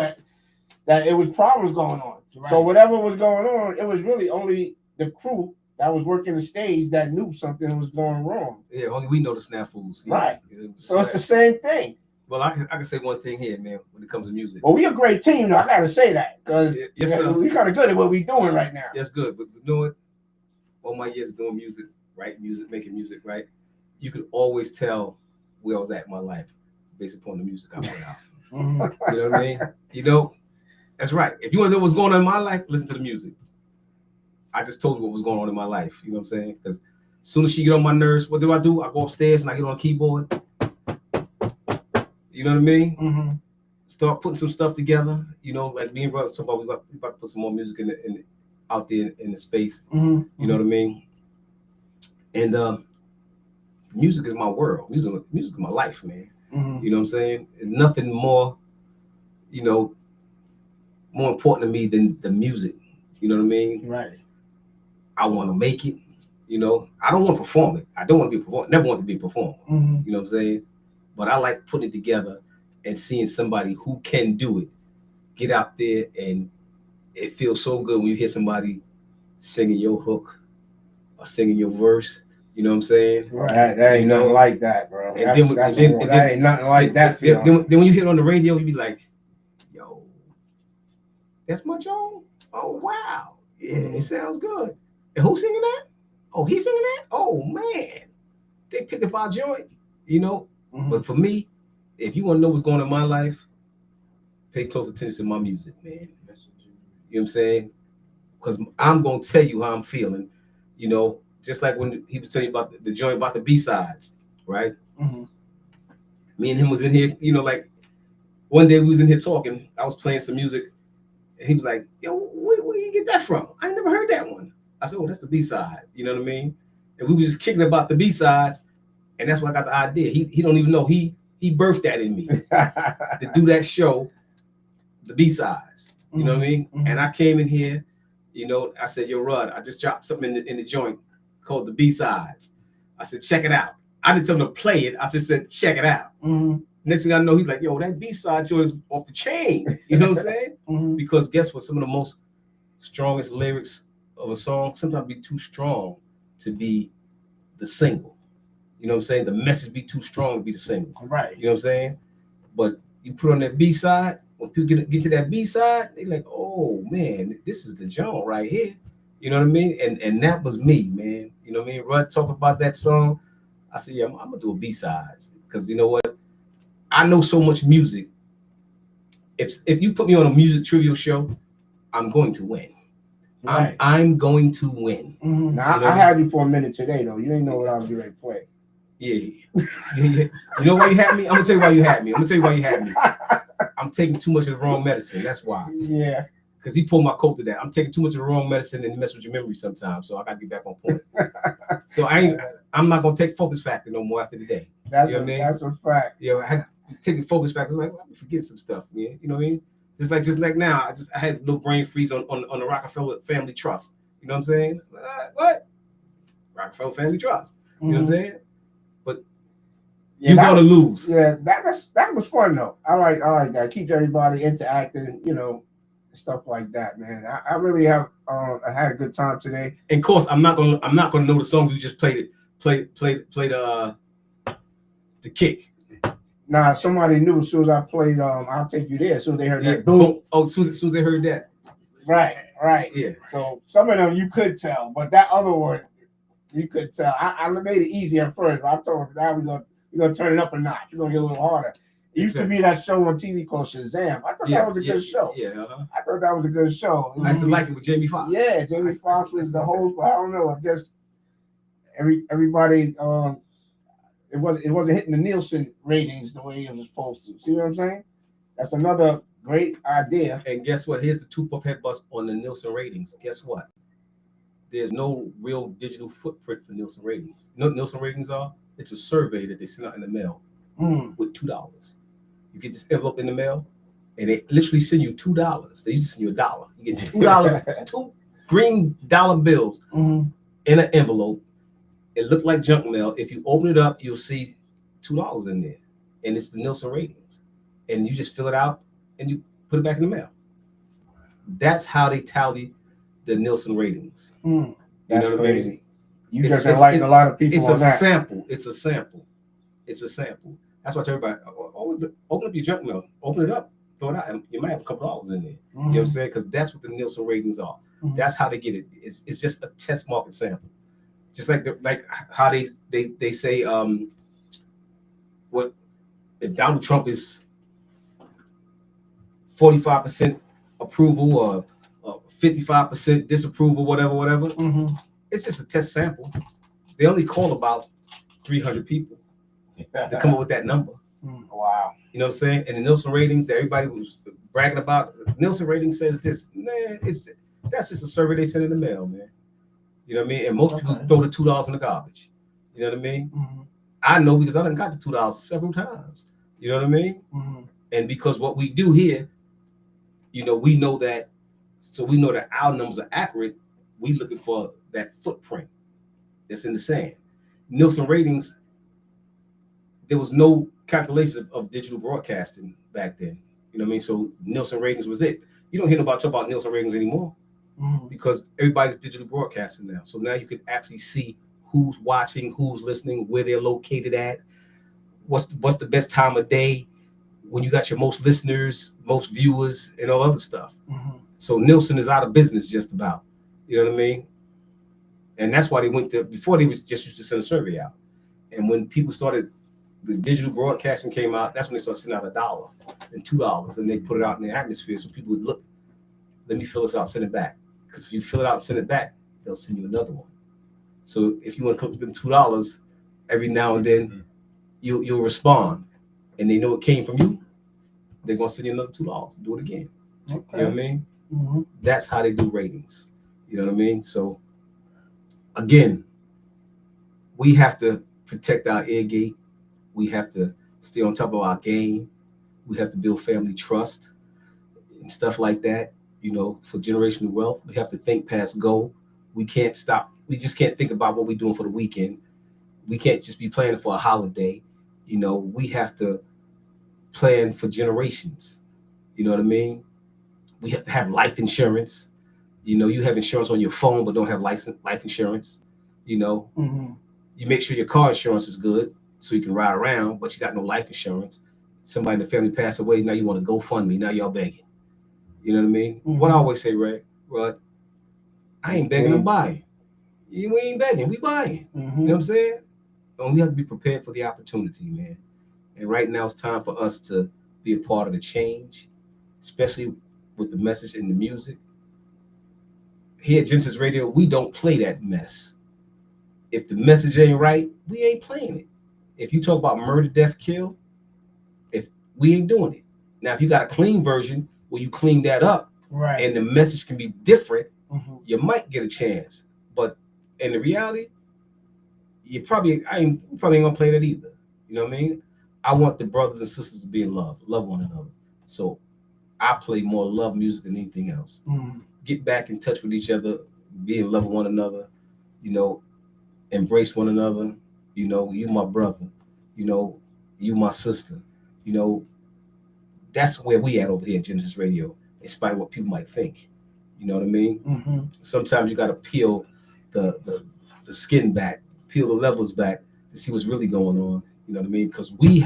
that it was problems going on. Right. So whatever was going on, it was really only the crew that was working the stage that knew something was going wrong. Yeah, only we know the snafus. Yeah. Right. So it's the same thing. Well, I can say one thing here, man, when it comes to music. Well, we a great team, though. I got to say that, because we're kind of good at what we're doing right now. That's good. But you know what? All my years of doing music, right? Making music, right? You could always tell where I was at in my life based upon the music I put out. You know what I mean? You know, that's right. If you want to know what's going on in my life, listen to the music. I just told you what was going on in my life. You know what I'm saying? Because as soon as she get on my nerves, what do? I go upstairs and I get on a keyboard. You know what I mean? Mm-hmm. Start putting some stuff together. You know, like me and Rob was talking about, we about to put some more music out there in the space. Mm-hmm. You know what I mean? And music is my world. Music is my life, man. Mm-hmm. You know what I'm saying? There's nothing more, more important to me than the music. You know what I mean? Right. I want to make it. I don't want to perform it. I don't want to be a performer. Never want to be a performer. Mm-hmm. You know what I'm saying? But I like putting it together and seeing somebody who can do it get out there, and it feels so good when you hear somebody singing your hook or singing your verse. You know what I'm saying? Right. That ain't nothing like that, bro. And that ain't nothing like that. Then when you hear it on the radio, you be like, yo, that's my Joe? Oh, wow. Yeah, It sounds good. And who's singing that? Oh, he's singing that? Oh, man. They picked up our joint, Mm-hmm. But for me, if you want to know what's going on in my life, pay close attention to my music, man. You know what I'm saying? Because I'm going to tell you how I'm feeling, just like when he was telling you about the joint about the B-sides, right? Mm-hmm. Me and him was in here, like one day we was in here talking. I was playing some music, and he was like, yo, where did you get that from? I ain't never heard that one. I said, oh, that's the B-side. You know what I mean? And we were just kicking about the B-sides. And that's why I got the idea. He don't even know he birthed that in me to do that show, the B-sides. You know what I mean? And I came in here, you know, I said, yo, Rud, I just dropped something in the joint called the B-sides. I said, check it out. I didn't tell him to play it. I just said, check it out. Next thing I know, he's like, yo, that B-side joint is off the chain. You know what I'm saying? Because guess what? Some of the most strongest lyrics of a song sometimes be too strong to be the single. You know what I'm saying? The message be too strong to be the single. Right. You know what I'm saying? But you put on that B-side, when people get to that B-side, they like, oh man, this is the joint right here. You know what I mean? And that was me, man. You know what I mean? Rud talked about that song. I said, yeah, I'm gonna do a B-sides. Because you know what? I know so much music. If you put me on a music trivia show, I'm going to win. Right. I'm going to win. Now, I had you for a minute today, though. You didn't know what I was getting ready to play. Yeah. You know why you had me? I'm gonna tell you why you had me. I'm taking too much of the wrong medicine. That's why. Yeah. Because he pulled my coat to that. I'm taking too much of the wrong medicine and mess with your memory sometimes. So I gotta get back on point. So I'm not gonna take focus factor no more after the day. That's you know what I mean? That's a fact. You know, I had taking focus factor. I was like, let me forget some stuff, man. You know what I mean? Just like now, I had a little brain freeze on the Rockefeller Family Trust. You know what I'm saying? What? Rockefeller Family Trust. You know what I'm saying? But you're gonna lose. Yeah, that was fun though. I like that. Keeps everybody interacting, you know, stuff like that, man. I really have I had a good time today. And of course, I'm not gonna know the song you just played the kick. Nah, somebody knew as soon as I played I'll Take You There. As soon as they heard that boom. Oh, as soon as they heard that. Right. Yeah. So some of them you could tell, but that other one you could tell. I made it easy at first, but I told them now we're gonna turn it up a notch. We're gonna get a little harder. It used to be that show on TV called Shazam. I thought that was a good show. Yeah. I thought that was a good show. I used to like it with Jamie Foxx. Yeah, Jamie Foxx was the host. I don't know. I guess everybody it wasn't hitting the Nielsen ratings the way it was supposed to. See what I'm saying? That's another great idea. And guess what? Here's the two puff head bust on the Nielsen ratings. Guess what? There's no real digital footprint for Nielsen ratings. You know what Nielsen ratings are? It's a survey that they send out in the mail with $2. You get this envelope in the mail, and they literally send you $2. They used to send you $1. You get $2, 2 green dollar bills in an envelope. It looked like junk mail. If you open it up, you'll see $2 in there, and it's the Nielsen ratings. And you just fill it out and you put it back in the mail. That's how they tally the Nielsen ratings. That's crazy. I mean? You just enlighten a lot of people. It's a sample. It's a sample. That's why I tell everybody, open up your junk mail, open it up, throw it out, and you might have a couple dollars in there. You know what I'm saying? Because that's what the Nielsen ratings are. That's how they get it. It's just a test market sample. Just like how they say what if Donald Trump is 45% approval or 55% disapproval, whatever. It's just a test sample. They only call about 300 people to come up with that number. Wow. You know what I'm saying? And the Nielsen ratings that everybody was bragging about, Nielsen ratings says this. Man, that's just a survey they send in the mail, man. You know what I mean? And most people throw the $2 in the garbage. You know what I mean? I know because I done got the $2 several times. You know what I mean? And because what we do here, you know, we know that, so we know that our numbers are accurate. We looking for that footprint that's in the sand. Nielsen ratings, there was no calculations of digital broadcasting back then. You know what I mean? So Nielsen ratings was it. You don't hear nobody talk about Nielsen ratings anymore because everybody's digital broadcasting now. So now you can actually see who's watching, who's listening, where they're located at, what's the best time of day, when you got your most listeners, most viewers, and all other stuff. So Nielsen is out of business just about. You know what I mean? And that's why they went to, before they was just used to send a survey out. And when people started, the digital broadcasting came out, that's when they started sending out $1 and $2, and they put it out in the atmosphere so people would look, let me fill this out, send it back. Because if you fill it out and send it back, they'll send you another one. So if you want to come to them $2, every now and then you'll respond, and they know it came from you, they're gonna send you another $2. Do it again. Okay. You know what I mean? That's how they do ratings. You know what I mean? So again, we have to protect our ear gate. We have to stay on top of our game. We have to build family trust and stuff like that, you know, for generational wealth. We have to think past go. We can't stop. We just can't think about what we're doing for the weekend. We can't just be planning for a holiday. You know, we have to plan for generations. You know what I mean? We have to have life insurance. You know, you have insurance on your phone, but don't have life insurance. You know, you make sure your car insurance is good so you can ride around, but you got no life insurance. Somebody in the family passed away. Now you want to GoFundMe. Now y'all begging. You know what I mean? What I always say, Ray, Rod, I ain't begging, I'm buying. We ain't begging, we buying. You know what I'm saying? And we have to be prepared for the opportunity, man. And right now it's time for us to be a part of the change, especially with the message and the music. Here at Genesis Radio, we don't play that mess. If the message ain't right, we ain't playing it. If you talk about murder, death, kill, if we ain't doing it. Now, if you got a clean version where you clean that up, right, and the message can be different, you might get a chance. But in the reality, we probably ain't gonna play that either. You know what I mean? I want the brothers and sisters to be in love one another. So I play more love music than anything else. Get back in touch with each other, be in love with one another, you know, embrace one another. You know, you my brother, you know, you my sister, you know. That's where we at over here at Genesis Radio, in spite of what people might think. You know what I mean? Sometimes you got to peel the skin back, peel the levels back to see what's really going on. You know what I mean? Because we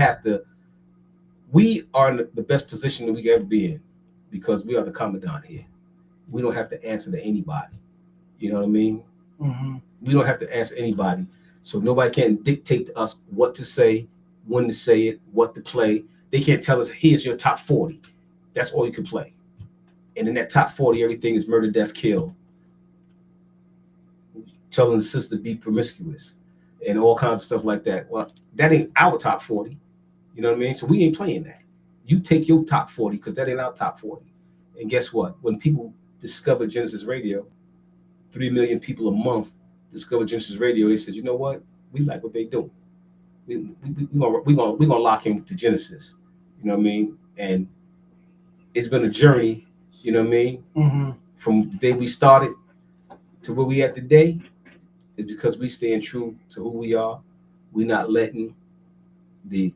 are in the best position that we can ever be in, because we are the commandant here. We don't have to answer to anybody. You know what I mean? We don't have to answer anybody. So nobody can dictate to us what to say, when to say it, what to play. They can't tell us, here's your top 40. That's all you can play. And in that top 40, everything is murder, death, kill. Telling the sister to be promiscuous and all kinds of stuff like that. Well, that ain't our top 40. You know what I mean? So we ain't playing that. You take your top 40, because that ain't our top 40. And guess what? When people discover Genesis Radio, 3 million people a month discover Genesis Radio, they said, you know what? We like what they do. We're gonna lock in to Genesis. You know what I mean? And it's been a journey, you know what I mean? From the day we started to where we at today, is because we staying true to who we are. We're not letting the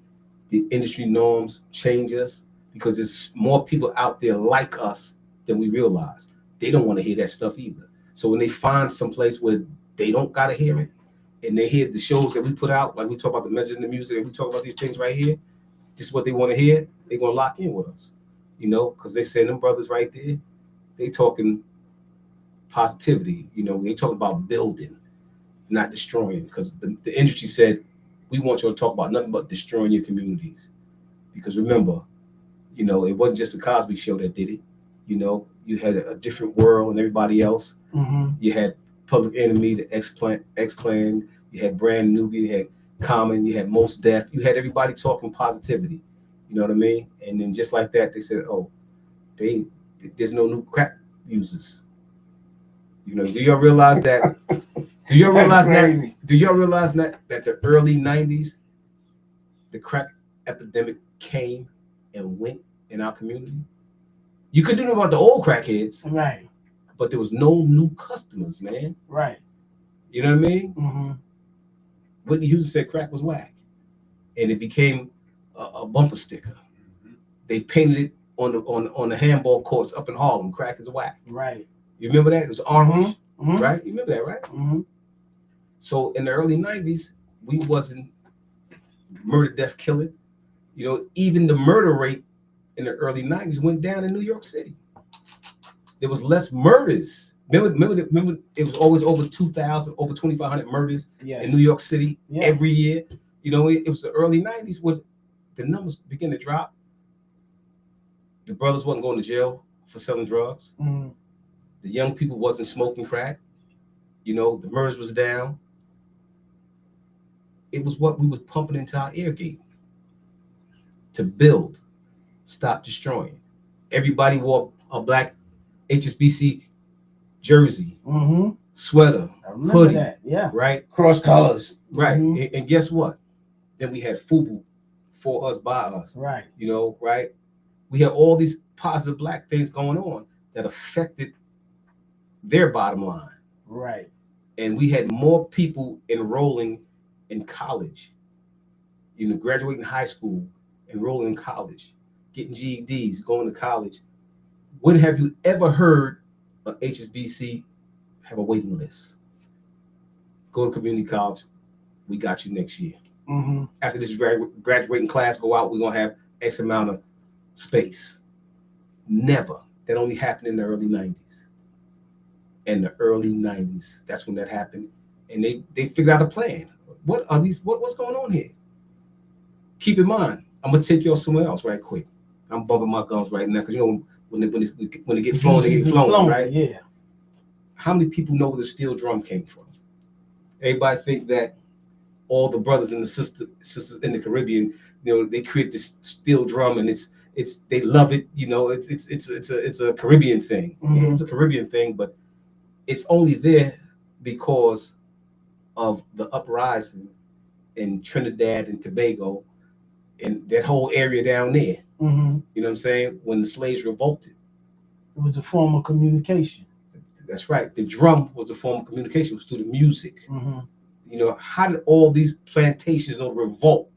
industry norms change us, because there's more people out there like us than we realize. They don't want to hear that stuff either. So when they find some place where they don't gotta hear it, and they hear the shows that we put out, like we talk about the message in the music, and we talk about these things right here, just what they want to hear, they're gonna lock in with us. You know, because they say them brothers right there, they talking positivity. You know, they talking about building, not destroying. Because the industry said, we want you to talk about nothing but destroying your communities. Because remember, you know, it wasn't just the Cosby Show that did it. You know, you had a different world and everybody else. You had Public Enemy, the X-Clan, you had Brand New, you had Common, you had Most Def, you had everybody talking positivity. You know what I mean? And then just like that, they said, oh, there's no new crack users. You know, do y'all realize that? Do y'all realize that? Do y'all realize that the early 90s, the crack epidemic came and went in our community? You could do about the old crackheads, right? But there was no new customers, man. Right. You know what I mean? Whitney Houston said crack was whack, and it became a bumper sticker. They painted it on the handball courts up in Harlem. Crack is whack. Right. You remember that? It was orange, right? You remember that, right? So in the early 90s, we wasn't murder, death, killing. You know, even the murder rate in the early 90s went down in New York City. There was less murders. Remember, it was always over 2,000, over 2,500 murders in New York City every year. You know, it was the early 90s when the numbers began to drop. The brothers wasn't going to jail for selling drugs. The young people wasn't smoking crack. You know, the murders was down. It was what we were pumping into our ear gate to build, stop destroying. Everybody wore a black HSBC jersey, sweater, hoodie, right? Cross colors. right? Mhm. And guess what? Then we had FUBU, for us, by us. Right. You know, right? We had all these positive black things going on that affected their bottom line. Right. And we had more people enrolling in college, you know, graduating high school, enrolling in college, getting GEDs, going to college. When have you ever heard a HSBC have a waiting list? Go to community college, we got you next year. Mhm. After this graduating class go out, we're gonna have X amount of space. Never. That only happened in the early 90s. In the early 90s, that's when that happened. And they figured out a plan. What are these? What's going on here? Keep in mind, I'm gonna take you somewhere else right quick. I'm bumping my gums right now because you know when they get flown, they Juices get is flown, right? Yeah. How many people know where the steel drum came from? Everybody think that all the brothers and the sisters in the Caribbean, you know, they create this steel drum and it's they love it. You know, it's a Caribbean thing. Mhm. Yeah, it's a Caribbean thing, but it's only there because of the uprising in Trinidad and Tobago and that whole area down there. Mhm. You know what I'm saying? When the slaves revolted. It was a form of communication. That's right. The drum was the form of communication, it was through the music. Mhm. You know, how did all these plantations know revolt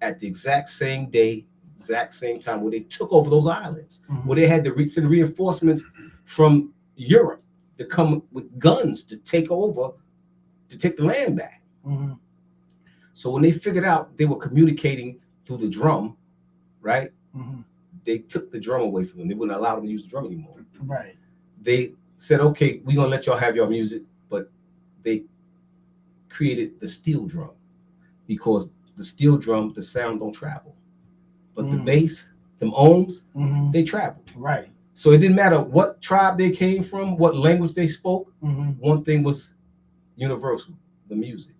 at the exact same day, exact same time where they took over those islands, Mhm. where they had to send reinforcements from Europe to come with guns to take over, to take the land back. Mhm. So when they figured out they were communicating through the drum, right? Mhm. They took the drum away from them. They wouldn't allow them to use the drum anymore. Right. They said, okay, we're gonna let y'all have your music, but they created the steel drum because the steel drum, the sound don't travel. But the bass, them ohms, Mhm. they travel. Right. So it didn't matter what tribe they came from, what language they spoke, Mhm. one thing was universal, the music.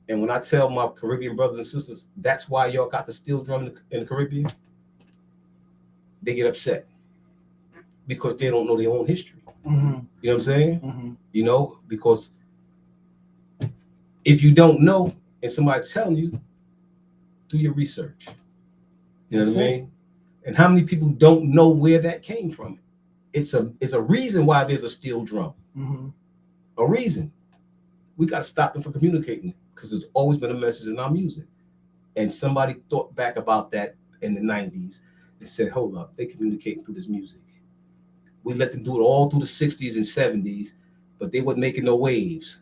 And when I tell my Caribbean brothers and sisters, that's why y'all got the steel drum in the Caribbean, they get upset because they don't know their own history. Mhm. You know what I'm saying? Mhm. You know, because if you don't know and somebody telling you, do your research. You know That's what I it. mean? And how many people don't know where that came from? It's a reason why there's a steel drum. Mhm. A reason. We got to stop them from communicating because there's always been a message in our music. And somebody thought back about that in the 90s and said, hold up, they communicate through this music. We let them do it all through the 60s and 70s, but they weren't making no waves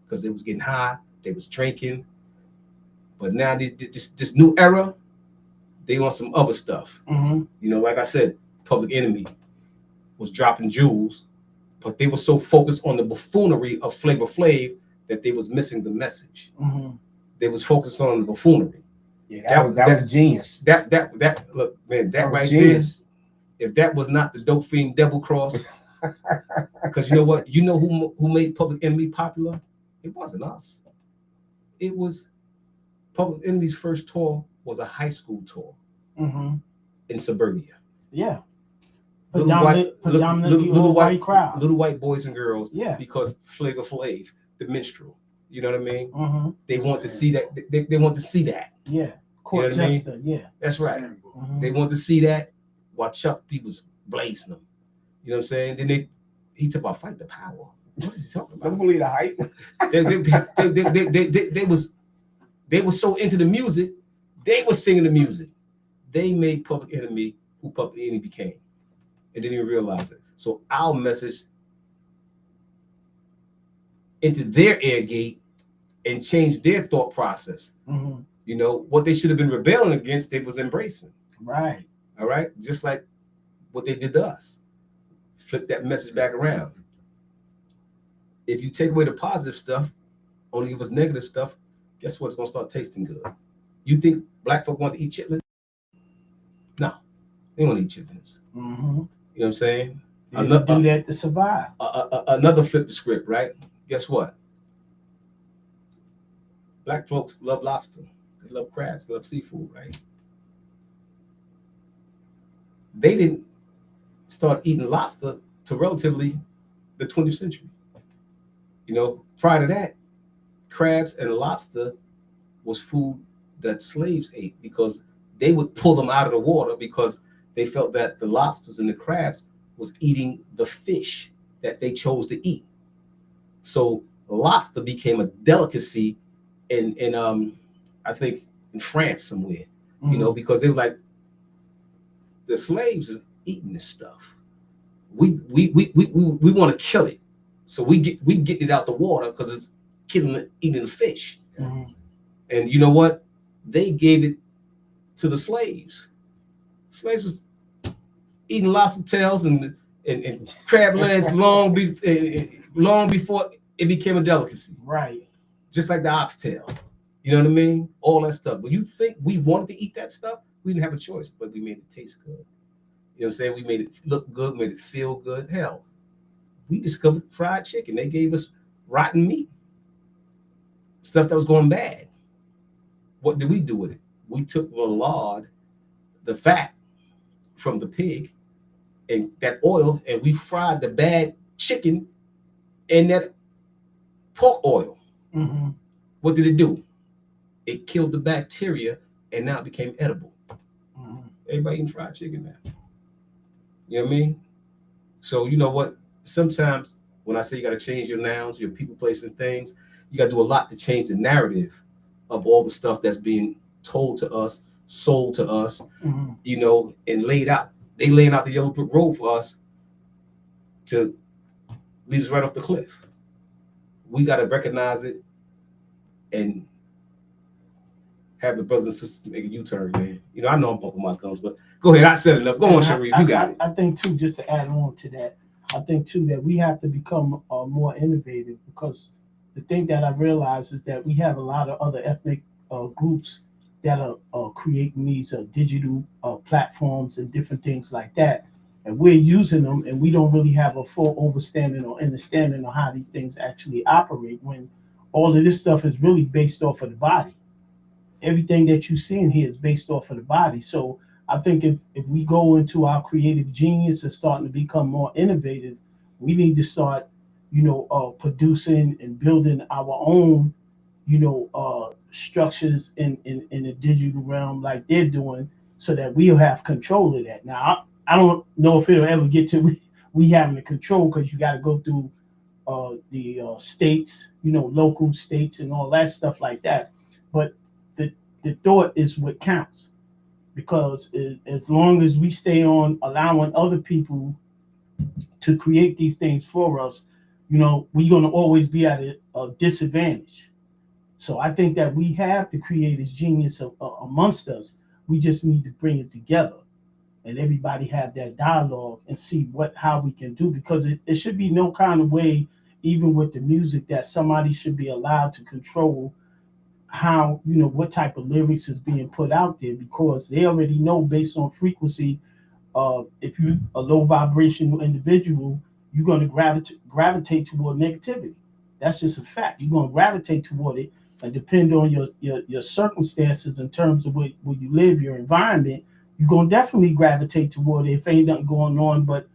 because they was getting high, they was drinking. But now this new era, they want some other stuff. Mhm. You know, like I said, Public Enemy was dropping jewels, but they were so focused on the buffoonery of Flavor Flav that they was missing the message. Mhm. They was focused on the buffoonery. Yeah, that was genius. That look, man, that was right genius. there. If that was not the Dope Fiend Double Cross, because you know what, you know who made Public Enemy popular? It wasn't us. It was Public Enemy's first tour was a high school tour Mhm. in suburbia. Yeah. Little Predominantly all white crowd. little white boys and girls. Yeah. Because Flavor Flav, the minstrel. You know what I mean? Mhm. They want to see that. They want to see that. Yeah. Court You know what I mean? jester. Yeah. That's right. Mhm. They want to see that while Chuck D was blazing them. You know what I'm saying? Then he talked about fight the power. What is he talking about? Don't believe the hype. They were so into the music, they were singing the music. They made Public Enemy who Public Enemy became, and didn't even realize it. So our message entered their ear gate and changed their thought process. Mhm. You know what they should have been rebelling against, they was embracing. Right. All right, just like what they did to us. Flip that message back around. If you take away the positive stuff, only give us negative stuff, guess what? It's gonna start tasting good. You think black folk want to eat chitlins? No, they want to eat chitlins. Mhm. You know what I'm saying? They had to do that to survive. Another flip the script, right? Guess what? Black folks love lobster. They love crabs. They love seafood, right? They didn't start eating lobster till relatively the 20th century. You know, prior to that, crabs and lobster was food that slaves ate because they would pull them out of the water because they felt that the lobsters and the crabs was eating the fish that they chose to eat. So lobster became a delicacy in I think in France somewhere, you know, because they were like the slaves is eating this stuff. We want to kill it, so we get it out the water because it's eating the fish. And you know what? They gave it to the slaves. Slaves was eating lobster tails and crab legs long before it became a delicacy. Right. Just like the oxtail. You know what I mean? All that stuff. But you think we wanted to eat that stuff? We didn't have a choice, but we made it taste good. You know what I'm saying? We made it look good, made it feel good. Hell, we discovered fried chicken. They gave us rotten meat, stuff that was going bad. What did we do with it? We took the lard, the fat from the pig, and that oil, and we fried the bad chicken in that pork oil. What did it do? It killed the bacteria, and now it became edible. Everybody eating fried chicken now. You know what I mean? So you know what? Sometimes when I say you got to change your nouns, your people, places, and things, you got to do a lot to change the narrative of all the stuff that's being told to us, sold to us, you know, and laid out. They laying out the yellow brick road for us to lead us right off the cliff. We got to recognize it and have the brothers and sisters make a U-turn, man. You know, I know I'm bumping my gums, but go ahead. I said enough. Go on, Sharif. You got it. I think too, just to add on to that, I think too that we have to become more innovative, because the thing that I realize is that we have a lot of other ethnic groups that are creating these digital platforms and different things like that, and we're using them, and we don't really have a full understanding of how these things actually operate, when all of this stuff is really based off of the body. Everything that you see in here is based off of the body. So I think if we go into our creative genius and starting to become more innovative, we need to start, producing and building our own, structures in the digital realm like they're doing, so that we'll have control of that. Now, I don't know if it'll ever get to we having the control, because you got to go through the states, local states and all that stuff like that. But the thought is what counts, because as long as we stay on allowing other people to create these things for us, we're going to always be at a disadvantage. So I think that we have the creative genius amongst us. We just need to bring it together and everybody have that dialogue and see how we can do, because it should be no kind of way, even with the music, that somebody should be allowed to control how, what type of lyrics is being put out there, because they already know based on frequency. If you're a low vibrational individual, you're going to gravitate toward negativity. That's just a fact. You're going to gravitate toward it, and depend on your circumstances in terms of where you live, your environment, you're going to definitely gravitate toward it if ain't nothing going on, but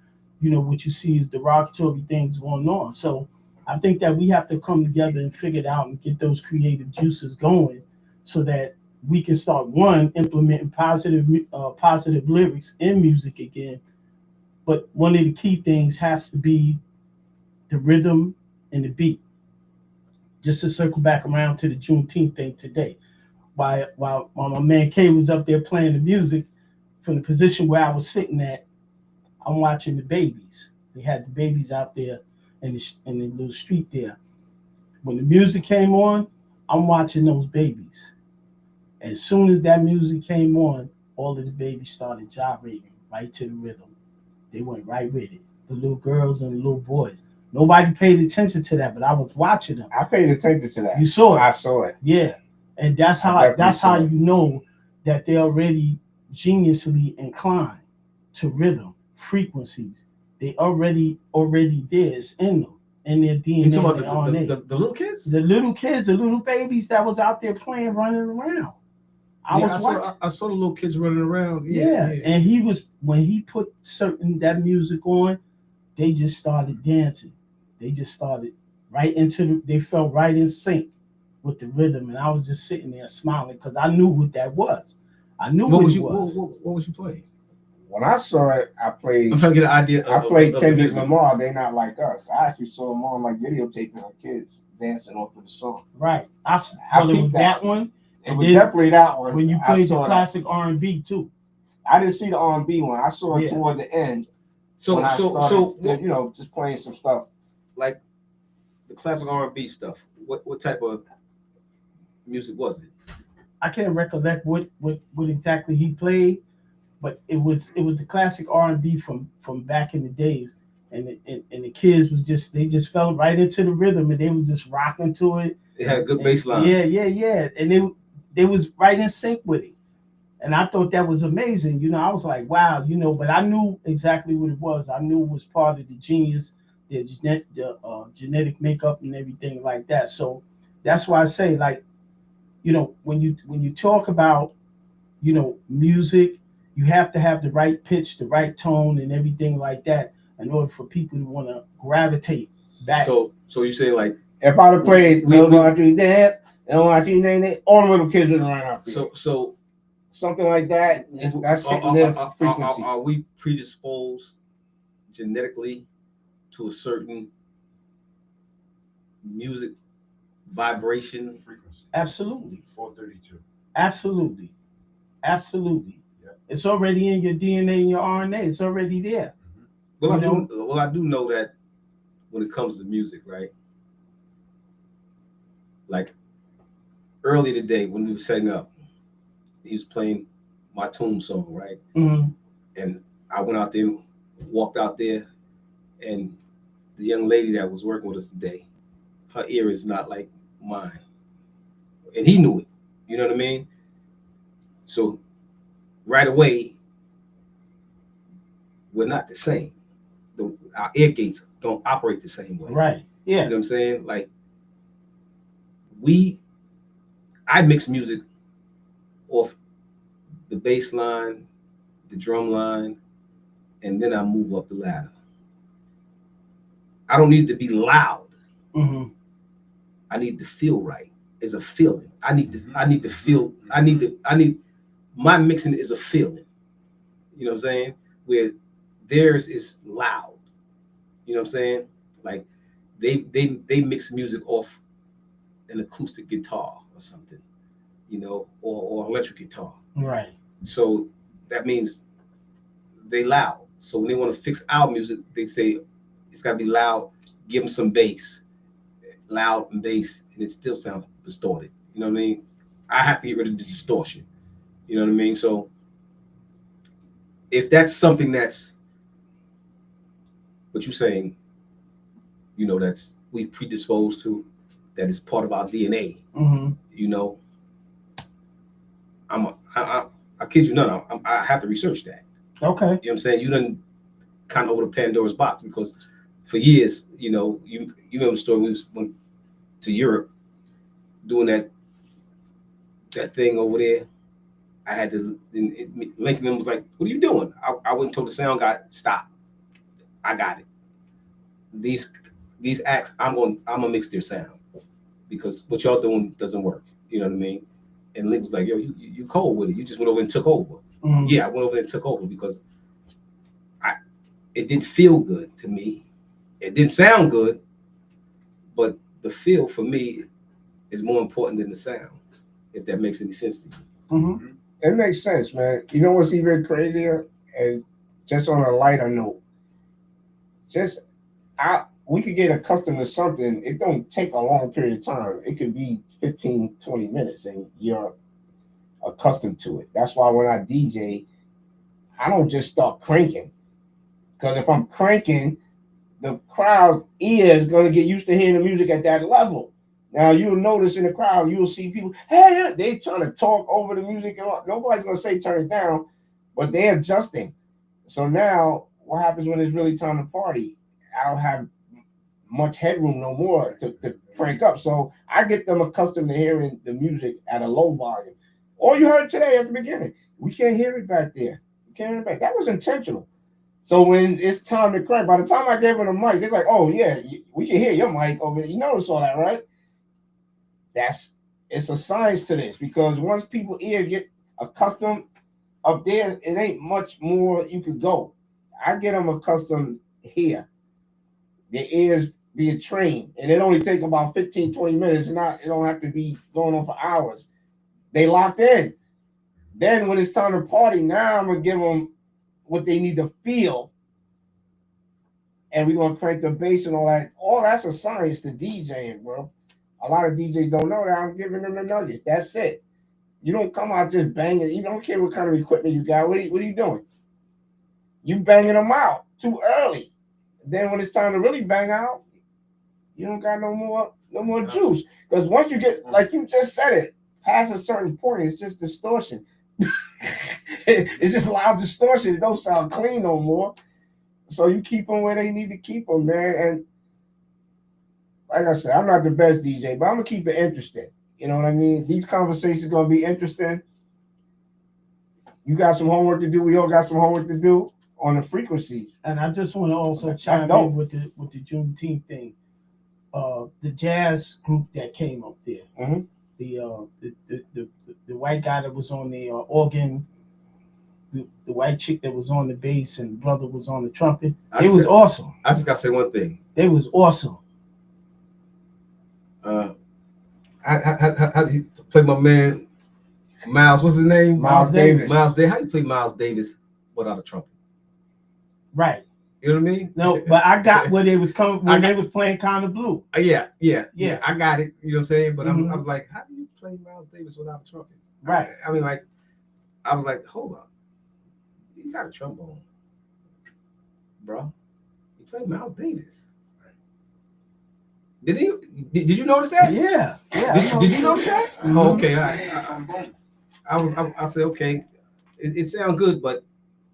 what you see is derogatory things going on. So I think that we have to come together and figure it out and get those creative juices going, so that we can start, one, implementing positive lyrics in music again. But one of the key things has to be the rhythm and the beat. Just to circle back around to the Juneteenth thing today, while my man K was up there playing the music, from the position where I was sitting at, I'm watching the babies. They had the babies out there in the little street there. When the music came on, I'm watching those babies. As soon as that music came on, all of the babies started gyrating right to the rhythm. They went right with it. The little girls and the little boys. Nobody paid attention to that, but I was watching them. I paid attention to that. You saw it. I saw it. Yeah, and that's how you know that they're already geniusly inclined to rhythm frequencies. They already there. It's in them, in their DNA. You talking about the little kids? The little kids, the little babies that was out there playing, running around. I saw the little kids running around. Yeah. And when he put that music on, they just started dancing. They just started they fell right in sync. with the rhythm, and I was just sitting there smiling because I knew what that was. I knew What what was it you? was. What was you playing? When I saw it, I played. I'm trying to get an idea. I played of the Kendrick music. Lamar. They Not Like Us. I actually saw them on like videotaping her kids dancing off of the song. Right. I Well, it was peeped that one. It And was then definitely that one. when you I played the saw that. classic R&B too. I didn't see the R&B one. I saw it Yeah. toward the end. So when I so started, you know, just playing some stuff. like the classic R&B stuff. What type of music was it? I can't recollect what exactly he played, but it was the classic R&B from back in the days, and the kids was just they just fell right into the rhythm and they was just rocking to it. It had a good bass line. Yeah, and they was right in sync with it, and I thought that was amazing. You know, I was like, wow, you know, but I knew exactly what it was. I knew it was part of the genius, the genetic makeup and everything like that. So that's why I say, like, you know, when you talk about, you know, music, you have to have the right pitch, the right tone, and everything like that in order for people to want to gravitate back. So you say like if I'd have played all the little kids would run out there. So something like that. That's hitting their frequency. Are we predisposed genetically to a certain music vibration frequency? Absolutely. 432. Absolutely. Yeah. It's already in your DNA and your RNA. It's already there. Well, I do know that when it comes to music, right? Like early today when we were setting up, he was playing my tune song, right? Mm-hmm. And I went out there, walked out there, and the young lady that was working with us today, her ear is not like mine. And he knew it. You know what I mean? So right away, we're not the same. Our ear gates don't operate the same way. Right. Yeah. You know what I'm saying? Like I mix music off the bass line, the drum line, and then I move up the ladder. I don't need it to be loud. Mm-hmm. I need to feel right. It's a feeling. I need to feel. My mixing is a feeling. You know what I'm saying? Where theirs is loud. You know what I'm saying? Like they mix music off an acoustic guitar or something, you know, or electric guitar. Right. So that means they loud. So when they want to fix our music, they say it's got to be loud. Give them some bass, loud and bass, and it still sounds distorted. You know what I mean? I have to get rid of the distortion. You know what I mean? So if that's something that's what you're saying, you know, that's we predisposed to, that is part of our DNA. Mm-hmm. You know, I kid you not, I have to research that. Okay. You know what I'm saying? You done kind of over the Pandora's box, because for years, you know, you remember the story, we went to Europe doing that thing over there. I had to, Lincoln was like, what are you doing? I went and told the sound guy, stop. I got it. These acts, I'm gonna mix their sound, because what y'all doing doesn't work. You know what I mean? And Link was like, yo, you cold with it. You just went over and took over. Mm-hmm. Yeah, I went over and took over because it didn't feel good to me. It didn't sound good, but the feel for me is more important than the sound, if that makes any sense to you. Mm-hmm. It makes sense, man. You know what's even crazier? And just on a lighter note, we could get accustomed to something. It don't take a long period of time. It could be 15, 20 minutes and you're accustomed to it. That's why when I DJ, I don't just start cranking. Because if I'm cranking, the crowd's ear is going to get used to hearing the music at that level. Now, you'll notice in the crowd, you'll see people, hey, they trying to talk over the music. Nobody's going to say turn it down, but they're adjusting. So now, what happens when it's really time to party? I don't have much headroom no more to crank up. So I get them accustomed to hearing the music at a low volume. All you heard today at the beginning, we can't hear it back there. We can't hear it back. That was intentional. So when it's time to crank, by the time I gave them the mic, they're like, oh, yeah, we can hear your mic over there. You notice all that, right? That's it's a science to this because once people ear get accustomed up there, it ain't much more you could go. I get them accustomed here. Their ears being trained, and it only take about 15, 20 minutes. It don't have to be going on for hours. They locked in. Then when it's time to party, now I'm gonna give them what they need to feel, and we're gonna crank the bass and all that. All that's a science to DJing, bro. A lot of DJs don't know that. I'm giving them the nuggets. That's it. You don't come out just banging. You don't care what kind of equipment you got. What are you doing? You banging them out too early. Then when it's time to really bang out, you don't got no more juice. Because once you get, like you just said it, past a certain point, it's just distortion. It's just loud distortion. It don't sound clean no more. So you keep them where they need to keep them, man. And like I said, I'm not the best DJ, but I'm gonna keep it interesting. You know what I mean? These conversations gonna be interesting. You got some homework to do. We all got some homework to do on the frequencies. And I just want to also chime in with the Juneteenth thing. The jazz group that came up there, mm-hmm. the white guy that was on the organ, the white chick that was on the bass, and brother was on the trumpet. It was awesome. I just gotta say one thing. They was awesome. How do you play my man Miles? What's his name? Miles Davis. Miles Davis. How you play Miles Davis without a trumpet? Right. You know what I mean? No, but I got where they was coming when they was playing Kind of Blue. Yeah. I got it. You know what I'm saying? But Mm-hmm. I was like, how do you play Miles Davis without a trumpet? Right. I mean, like, I was like, hold up, you got a trombone, bro. You play Miles Davis. Did you notice that? Yeah. Did you notice that? Mm-hmm. Oh, okay. I said, okay, it sounded good, but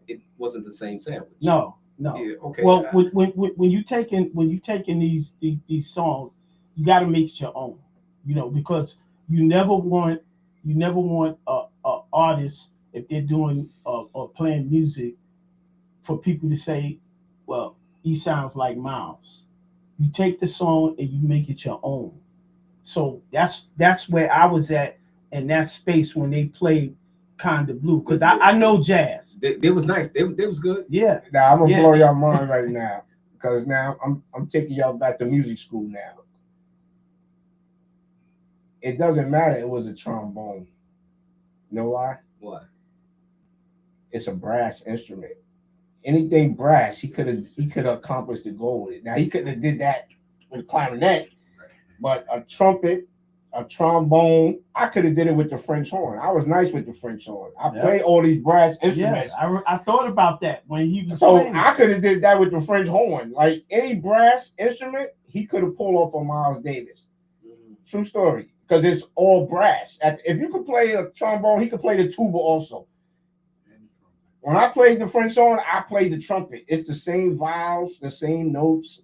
it wasn't the same sandwich. No. Yeah, okay. Well, when you taking these songs, you got to make it your own. You know, because you never want a artist, if they're doing or playing music, for people to say, well, he sounds like Miles. You take the song and you make it your own. So that's where I was at in that space when they played Kind of Blue, because I know jazz. They was nice. They was good. Yeah. Now I'm gonna blow y'all mind right now, because now I'm taking y'all back to music school now. It doesn't matter. It was a trombone. You know why? Why? It's a brass instrument. Anything brass, he could have accomplished the goal with it. Now he couldn't have did that with a clarinet, but a trumpet, a trombone, I could have did it with the French horn. I was nice with the French horn. I played all these brass instruments. Yeah, I thought about that when he was so playing. I could have did that with the French horn. Like any brass instrument, he could have pulled off on Miles Davis. True story, because it's all brass. If you could play a trombone, he could play the tuba also. When I played the French horn, I played the trumpet. It's the same vowels, the same notes.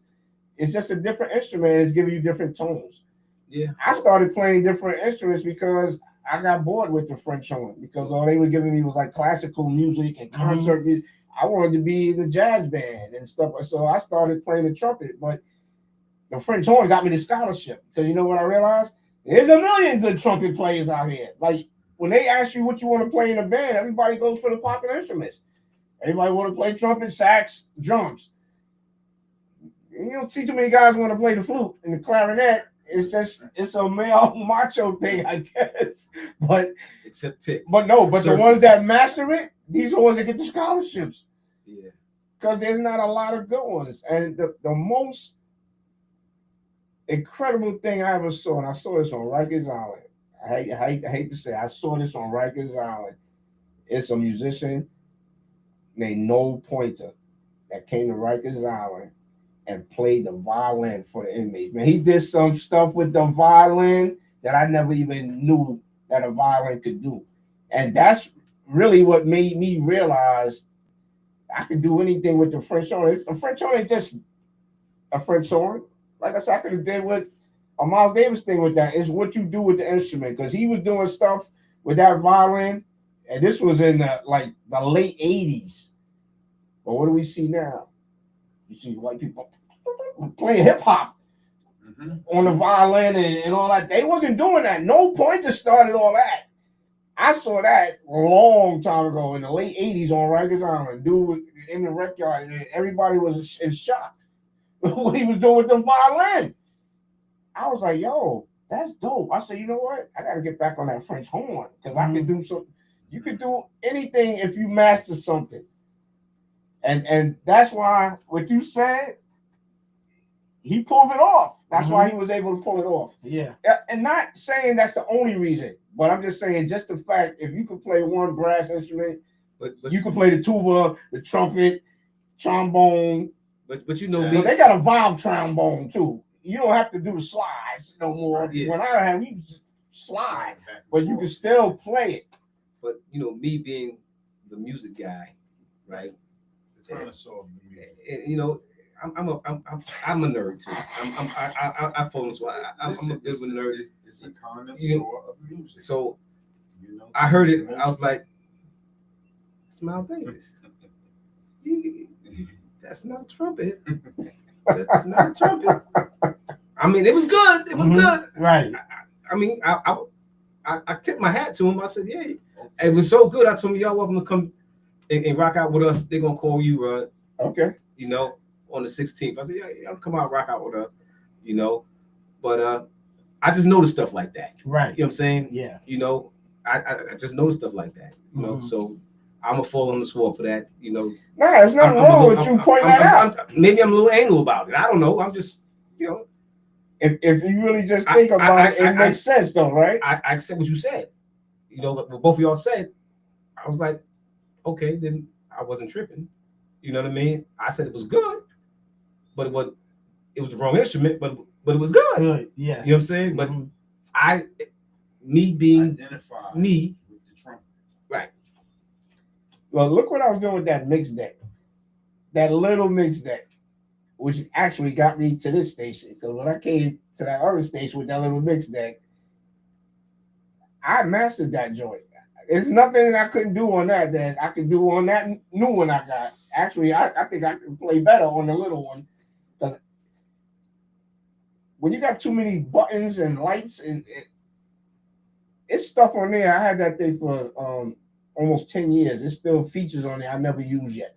It's just a different instrument. It's giving you different tones. Yeah. I started playing different instruments because I got bored with the French horn, because all they were giving me was like classical music and concert music. I wanted to be in the jazz band and stuff. So I started playing the trumpet, but the French horn got me the scholarship, because you know what I realized? There's a million good trumpet players out here. Like, when they ask you what you want to play in a band, everybody goes for the popular instruments. Everybody want to play trumpet, sax, drums. You don't see too many guys want to play the flute and the clarinet. It's a male macho thing, I guess. But it's a pick. But the ones that master it, these are the ones that get the scholarships. Yeah. Because there's not a lot of good ones. And the most incredible thing I ever saw, and I saw this on Rikers Island. I hate to say, I saw this on Rikers Island. It's a musician named Noel Pointer that came to Rikers Island and played the violin for the inmates. Man, he did some stuff with the violin that I never even knew that a violin could do. And that's really what made me realize I could do anything with the French horn. The French horn ain't just a French horn. Like I said, I could have did with a Miles Davis thing with that. Is what you do with the instrument, because he was doing stuff with that violin, and this was in the late 80s. But what do we see now? You see white people playing hip hop. on the violin and all that. They wasn't doing that. No Pointer started all that. I saw that a long time ago in the late 80s on Rikers Island. Dude was in the rec yard and everybody was in shock what he was doing with the violin. I was like, yo, that's dope. I said, you know what? I got to get back on that French horn because I can do something. You can do anything if you master something. And that's why what you said, he pulled it off. That's why he was able to pull it off. Yeah. And not saying that's the only reason, but I'm just saying just the fact if you could play one brass instrument, but you could play the tuba, the trumpet, trombone. But you know, they got a valve trombone too. You don't have to do the slides no more. Yeah. When I had, we slide, but you can still play it. But you know, me being the music guy, right? You know, I'm a nerd too. I fall in slide. I'm a bit of a nerd. It's a connoisseur of music. So I heard it. I was like, "It's Miles Davis. That's not a trumpet. That's not a trumpet." I mean, it was good. It was good. Right. I mean, I tipped my hat to him. I said, "Yeah, it was so good." I told him, "Y'all welcome to come and rock out with us. They're gonna call you, Rod." Okay. You know, on the 16th. I said, "Yeah, come out, rock out with us." You know, but I just noticed stuff like that. Right. You know what I'm saying? Yeah. You know, I just noticed stuff like that. You know, so I'm gonna fall on the sword for that. You know. Nah, there's nothing wrong with you pointing that out. Maybe I'm a little anal about it. I don't know. I'm just, you know. If you really just think about it, it makes sense though, right? I accept what you said. You know, what both of y'all said. I was like, okay, then I wasn't tripping. You know what I mean? I said it was good, but it was the wrong instrument, but it was good. Good, yeah. You know what I'm saying? But me being identified me with the trumpet. Right. Well, look what I was doing with that mix deck. That little mix deck, which actually got me to this station. Because when I came to that other station with that little mix deck, I mastered that joint. There's nothing that I couldn't do on that I could do on that new one I got. Actually, I think I can play better on the little one. Because when you got too many buttons and lights, and it's stuff on there. I had that thing for almost 10 years. There's still features on there I never used yet.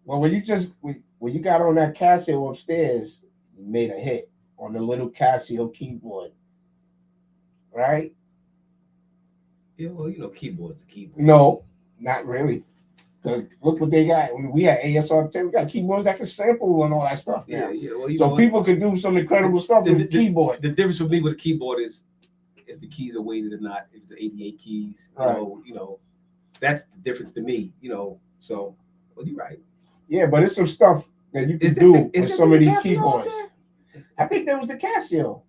Well, when you got on that Casio upstairs, you made a hit on the little Casio keyboard, right? Yeah, well, you know, keyboard's a keyboard. No, not really. Because look what they got. When we had ASR 10, we got keyboards that can sample and all that stuff now. Yeah. Well, so people can do some incredible stuff with the keyboard. The difference for me with a keyboard is if the keys are weighted or not. If it's 88 keys, you know, that's the difference to me. You know, so well, you're right. Yeah, but it's some stuff that you can do with some of these keyboards. I think there was the Casio.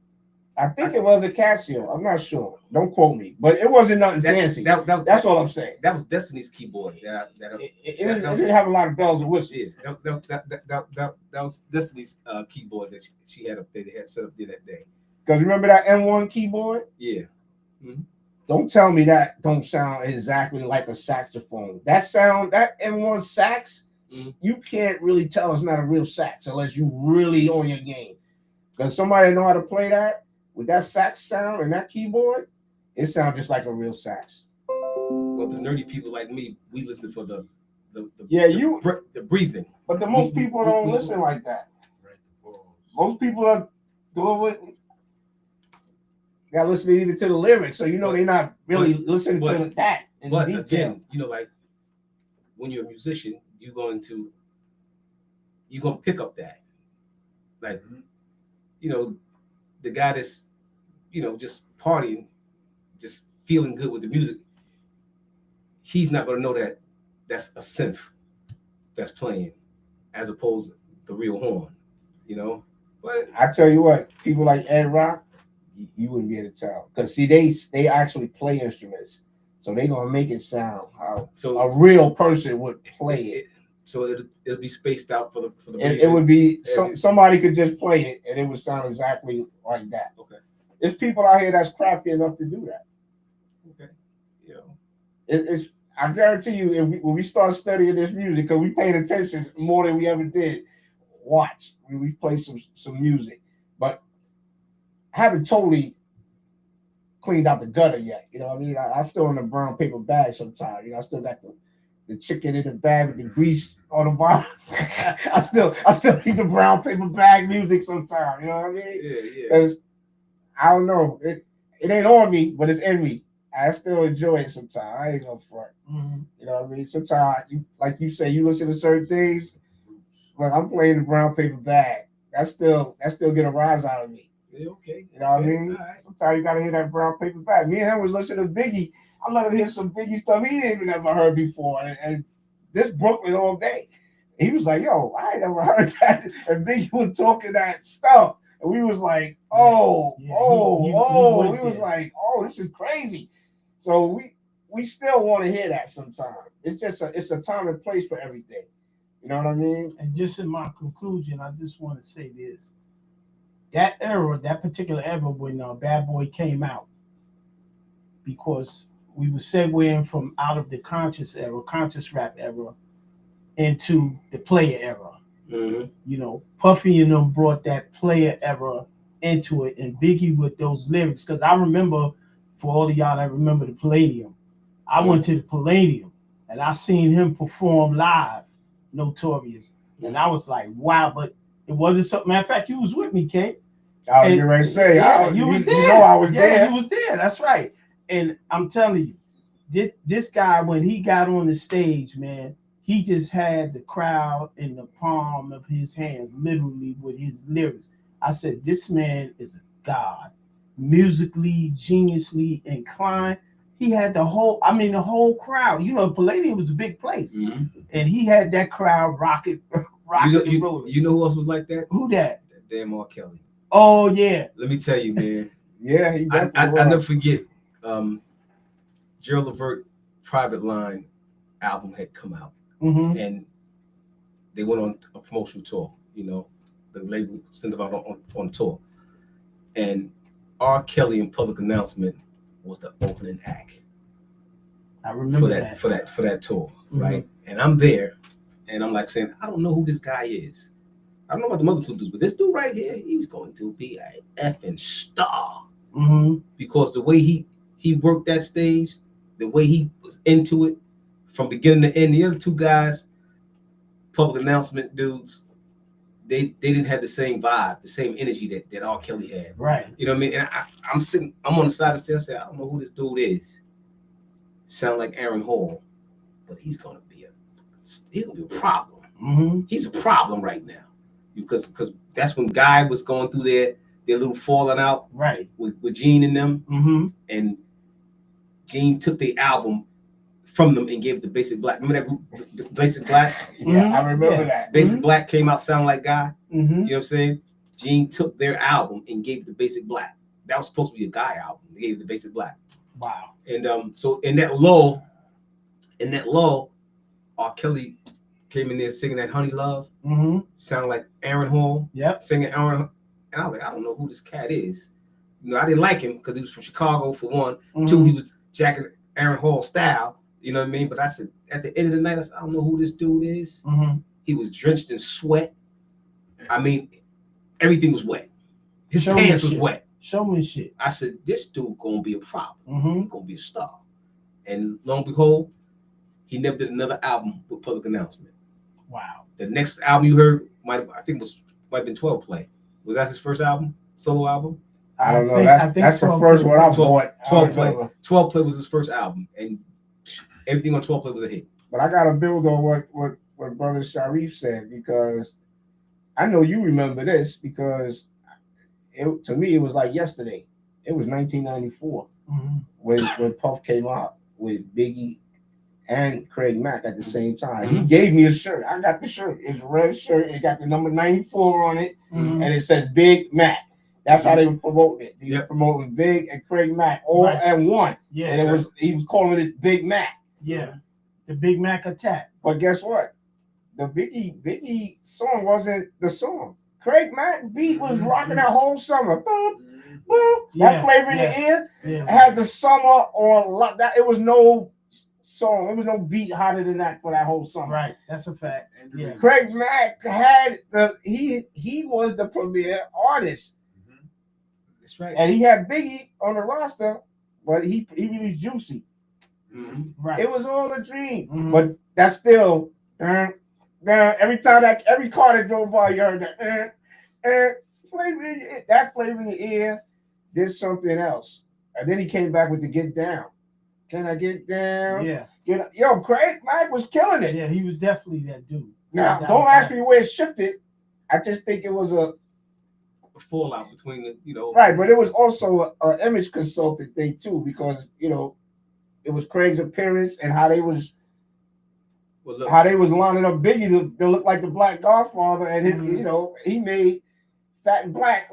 I think it was a Casio. I'm not sure. Don't quote me, but it wasn't nothing fancy. That's all I'm saying. That was Destiny's keyboard. It didn't have a lot of bells and whistles. Yeah, that was Destiny's keyboard that she had up there. They had set up there that day. Because remember that M1 keyboard? Yeah. Don't tell me that don't sound exactly like a saxophone. That M1 sax, you can't really tell it's not a real sax unless you really on your game. Because somebody know how to play that with that sax sound and that keyboard, it sounds just like a real sax. Well, the nerdy people like me, we listen for the breathing. But most people don't listen like that. Most people are doing what gotta listen either to the lyrics, so you know they're not really listening to that in detail. Again, you know, like when you're a musician, you're gonna pick up that, like, you know, the guy that's, you know, just partying, just feeling good with the music. He's not gonna know that that's a synth that's playing, as opposed to the real horn, you know. But I tell you what, people like Ed Rock, you wouldn't be able to tell, because see, they actually play instruments, so they're gonna make it sound how a real person would play it. So it'll be spaced out for the. It would be somebody could just play it and it would sound exactly like that. Okay. There's people out here that's crafty enough to do that. Okay. You know. It's I guarantee you, when we start studying this music, because we paid attention more than we ever did, watch. We play some music, but I haven't totally cleaned out the gutter yet. You know what I mean? I'm still in the brown paper bag sometimes. You know, I still got the chicken in the bag with the grease on the bottom. I still need the brown paper bag music sometimes. You know what I mean? Yeah. Because I don't know, it ain't on me, but it's in me. I still enjoy it sometimes. I ain't gonna front. Mm-hmm. You know what I mean? Sometimes, like you say, you listen to certain things. Like I'm playing the brown paper bag. That still get a rise out of me. Yeah, okay. You know what I mean? Right. Sometimes you gotta hear that brown paper bag. Me and him was listening to Biggie. I let him hear some Biggie stuff he didn't even ever heard before. And this Brooklyn all day. He was like, yo, I ain't never heard that. And Biggie was talking that stuff. And we was like, we was like, oh, this is crazy. So we still want to hear that sometimes. It's just it's a time and place for everything. You know what I mean? And just in my conclusion, I just want to say this. That era, that particular era when Bad Boy came out, because we were segueing from out of the conscious rap era, into the player era. Mm-hmm. You know, Puffy and them brought that player era into it, and Biggie with those lyrics. Because I remember, for all of y'all that remember the Palladium, I went to the Palladium and I seen him perform live, Notorious, and I was like, wow. But it wasn't something. Matter of fact, you was with me, King. I was getting ready to say, you was there. You know I was there. You was there. That's right. And I'm telling you, this guy, when he got on the stage, man, he just had the crowd in the palm of his hands, literally, with his lyrics. I said, this man is a god, musically, geniusly inclined. He had the whole crowd. You know, Palladium was a big place, and he had that crowd rocking and rolling. You know who else was like that? Who that? That damn R. Kelly. Oh yeah. Let me tell you, man. Yeah, he I never forget. Gerald Levert Private Line album had come out, and they went on a promotional tour. You know, the label sent them out on tour, and R. Kelly in Public Announcement was the opening act. I remember for that tour, right? And I'm there, and I'm like saying, I don't know who this guy is. I don't know about the other two dudes, but this dude right here, he's going to be a effing star. Because the way he worked that stage, the way he was into it from beginning to end. The other two guys, Public Announcement dudes, they didn't have the same vibe, the same energy that R. Kelly had. Right. You know what I mean? And I'm on the side of the stage, I don't know who this dude is. Sound like Aaron Hall, but he's gonna be a problem. He's a problem right now. Because that's when Guy was going through their little falling out, right, with Gene and them, and Gene took the album from them and gave it to Basic Black. Remember that group, Basic Black? I remember that. Basic Black came out sounding like Guy. You know what I'm saying? Gene took their album and gave it to Basic Black. That was supposed to be a Guy album. They gave it to Basic Black. Wow. And so in that lull, R. Kelly came in there singing that Honey Love. Sounded like Aaron Hall. Yep. Singing Aaron. And I was like, I don't know who this cat is. You know, I didn't like him because he was from Chicago, for one. Two, he was jacking Aaron Hall style. You know what I mean? But I said, at the end of the night, I said, I don't know who this dude is. He was drenched in sweat. I mean, everything was wet. His pants was wet. Showmanship. I said, this dude gonna be a problem. He's gonna be a star. And lo and behold, he never did another album with Public Announcement. Wow. The next album you heard might have been 12 Play. Was that his first album? Solo album? I don't know. That's the first one I bought. 12 Play. 12 Play was his first album, and everything on 12 Play was a hit. But I gotta build on what Brother Sharif said, because I know you remember this, because to me it was like yesterday. It was 1994 when Puff came out with Biggie and Craig Mack at the same time. He gave me a shirt. I got the shirt. It's a red shirt. It got the number 94 on it, and it said Big Mac. That's how they were promoting it. They were promoting Big and Craig Mack all at one. Yeah, and he was calling it Big Mac. Yeah, the Big Mac attack. But guess what? The Biggie song wasn't the song. Craig Mack beat was rocking that whole summer. Boom, boom. That flavor in the ear. It had the summer or that. It was no song. There was no beat hotter than that for that whole song. Right, that's a fact. And the Yeah. remix. Craig Mack had he was the premier artist, Mhm. That's right. and he had Biggie on the roster, but he released Juicy. Mhm. Right. It was all a dream, Mhm. but that's still every time every car that drove by, you heard that flavor in your ear. There's something else, and then he came back with the Get Down. Can I get down? Yeah. Yo, Craig Mack was killing it. Yeah, he was definitely that dude. Now, Without don't a ask doubt. me where it shifted. I just think it was A fallout between the, right, but it was also an image consultant thing too, because it was Craig's appearance and how they was Well, look, lining up Biggie to look like the Black Godfather, and Mhm. he made Fat and Black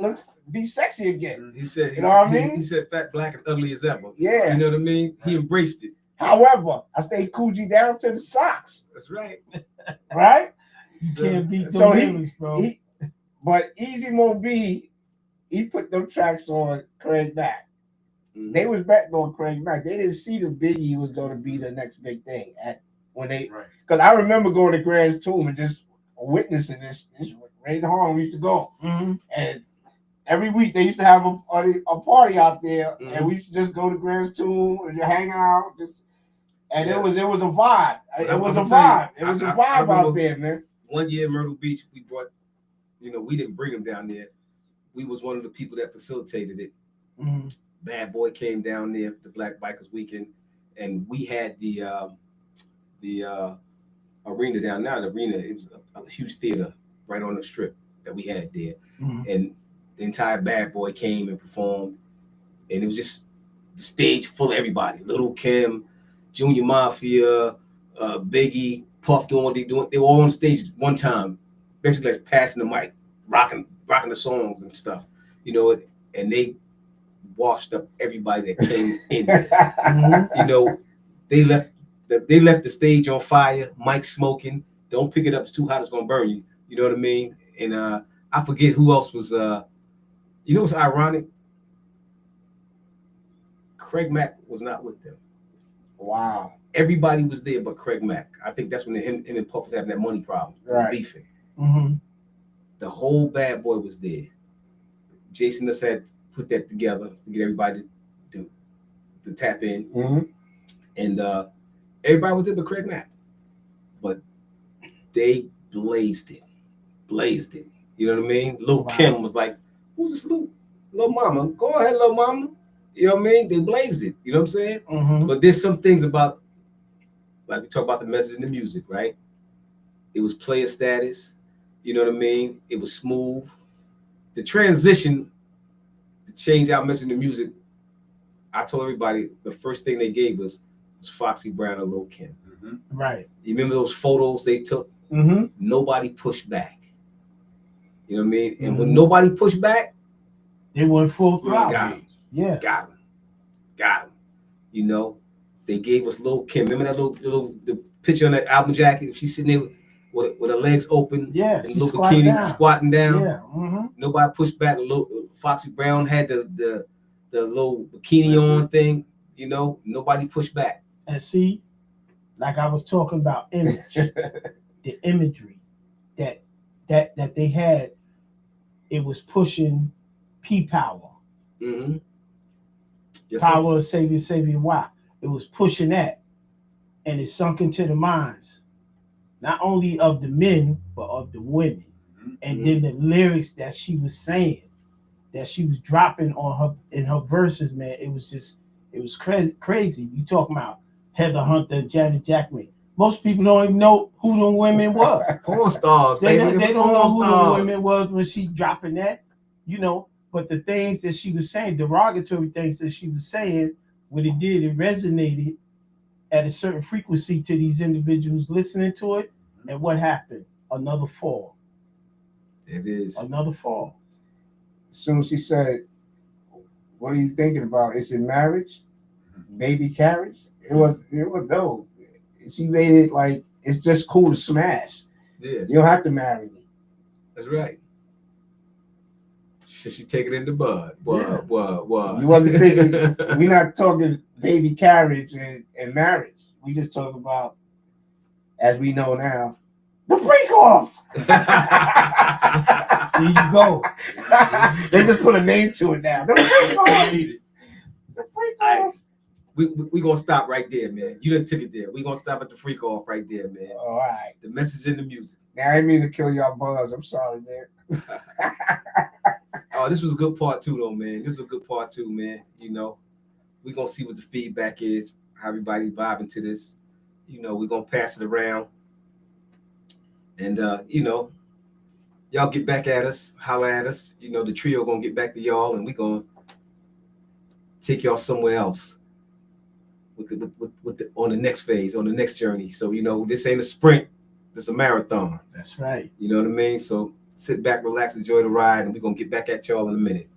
be sexy again. he said, You know what I mean? He said, "Fat, black, and ugly as ever." Yeah. You know what I mean? He embraced it. However, I stayed Coogee down to the socks, That's right. right? You can't beat the So lyrics, bro. But Easy Mo B, he put them tracks on Craig Mack. Mhm. They was betting on Craig Mack. They didn't see the Biggie was going to be the next big thing because I remember going to Grant's Tomb and just witnessing this. Ray Harlem used to go, Mhm. and every week they used to have a party out there, Mhm. and we used to just go to Grant's Tomb and just hang out. And Yeah. it was a vibe. But It I'm was a gonna tell you, vibe. It was a I vibe remember out there, man. One year in Myrtle Beach, we brought, we didn't bring him down there. We was one of the people that facilitated it. Mhm. Bad Boy came down there, the Black Bikers Weekend, and we had the arena down there. The arena, it was a huge theater right on the strip that we had there, Mhm. and the entire Bad Boy came and performed, and it was just the stage full of everybody. Little Kim, Junior Mafia, Biggie, Puff doing what they doing. They were all on stage at one time, basically like passing the mic, rocking the songs and stuff, and they washed up everybody that came in there. Mhm. They left the stage on fire, mic smoking. Don't pick it up; it's too hot. It's gonna burn you. You know what I mean? And I forget who else was. What's ironic? Craig Mack was not with them. Wow. Everybody was there but Craig Mack. I think that's when him and Puff was having that money problem, Right. beefing. Mhm. The whole Bad Boy was there. Jason just had put that together to get everybody to tap in, Mm-hmm. and everybody was there but Craig Mack. But they blazed it. You know what I mean? Lil Wow. Kim was like, "Who's this Lil Mama? Go ahead, Lil Mama." You know what I mean? They blazed it. You know what I'm saying? Mhm. But there's some things about, like we talk about the message in the music, right? It was player status. You know what I mean? It was smooth. The transition to change our message in the music, I told everybody the first thing they gave us was Foxy Brown and Lil Kim. Mhm. Right. You remember those photos they took? Mm-hmm. Nobody pushed back. You know what I mean? And when Mhm. nobody pushed back, They went full throttle. got him. Yeah. Got him. They gave us Lil Kim. Remember that little the picture on that album jacket? She's sitting there with her legs open, Yeah. and She little squatted bikini down. squatting down. Yeah. Mm-hmm. Nobody pushed back. Foxy Brown had the little bikini on thing. Nobody pushed back. And see, like I was talking about image, the imagery that they had, it was pushing P power. Mm-hmm. Yes, Power of Savior Why? It was pushing that, and it sunk into the minds, not only of the men but of the women. And then the lyrics that she was saying, that she was dropping in her verses, man, it was crazy. You talking about Heather Hunter and Janet Jackson. Most people don't even know who them women was. Porn stars, They baby. don't know who the stars. women was when she dropping that, But the things that she was saying, derogatory things that she was saying, what it did, it resonated at a certain frequency to these individuals listening to it. And what happened? Another fall. It is. Another fall. As soon as she said, "What are you thinking about? Is it marriage? Baby carriage?" It was no. She made it like it's just cool to smash. Yeah, You don't have to marry me. that's right. She take it in the bud. Yeah. What? You wasn't thinking. We're not talking baby carriage and marriage. We just talk about, as we know now, the freak off. There you go. They just put a name to it now. The freak off. The freak off. We gonna stop right there, man. You done took it there. We gonna stop at the freak off right there, man. All right. The message in the music. Now I didn't mean to kill y'all buzz. I'm sorry, man. Oh, this was a good part too, though, man. This was a good part too, man. You know, we gonna see what the feedback is, how everybody vibing to this. You know, we're gonna pass it around. And you know, y'all get back at us, holler at us. You know, the trio gonna get back to y'all, and we gonna take y'all somewhere else with the on the next phase, on the next journey. So you know, this ain't a sprint, this is a marathon. That's right. You know what I mean? So sit back, relax, enjoy the ride, and we're gonna get back at y'all in a minute.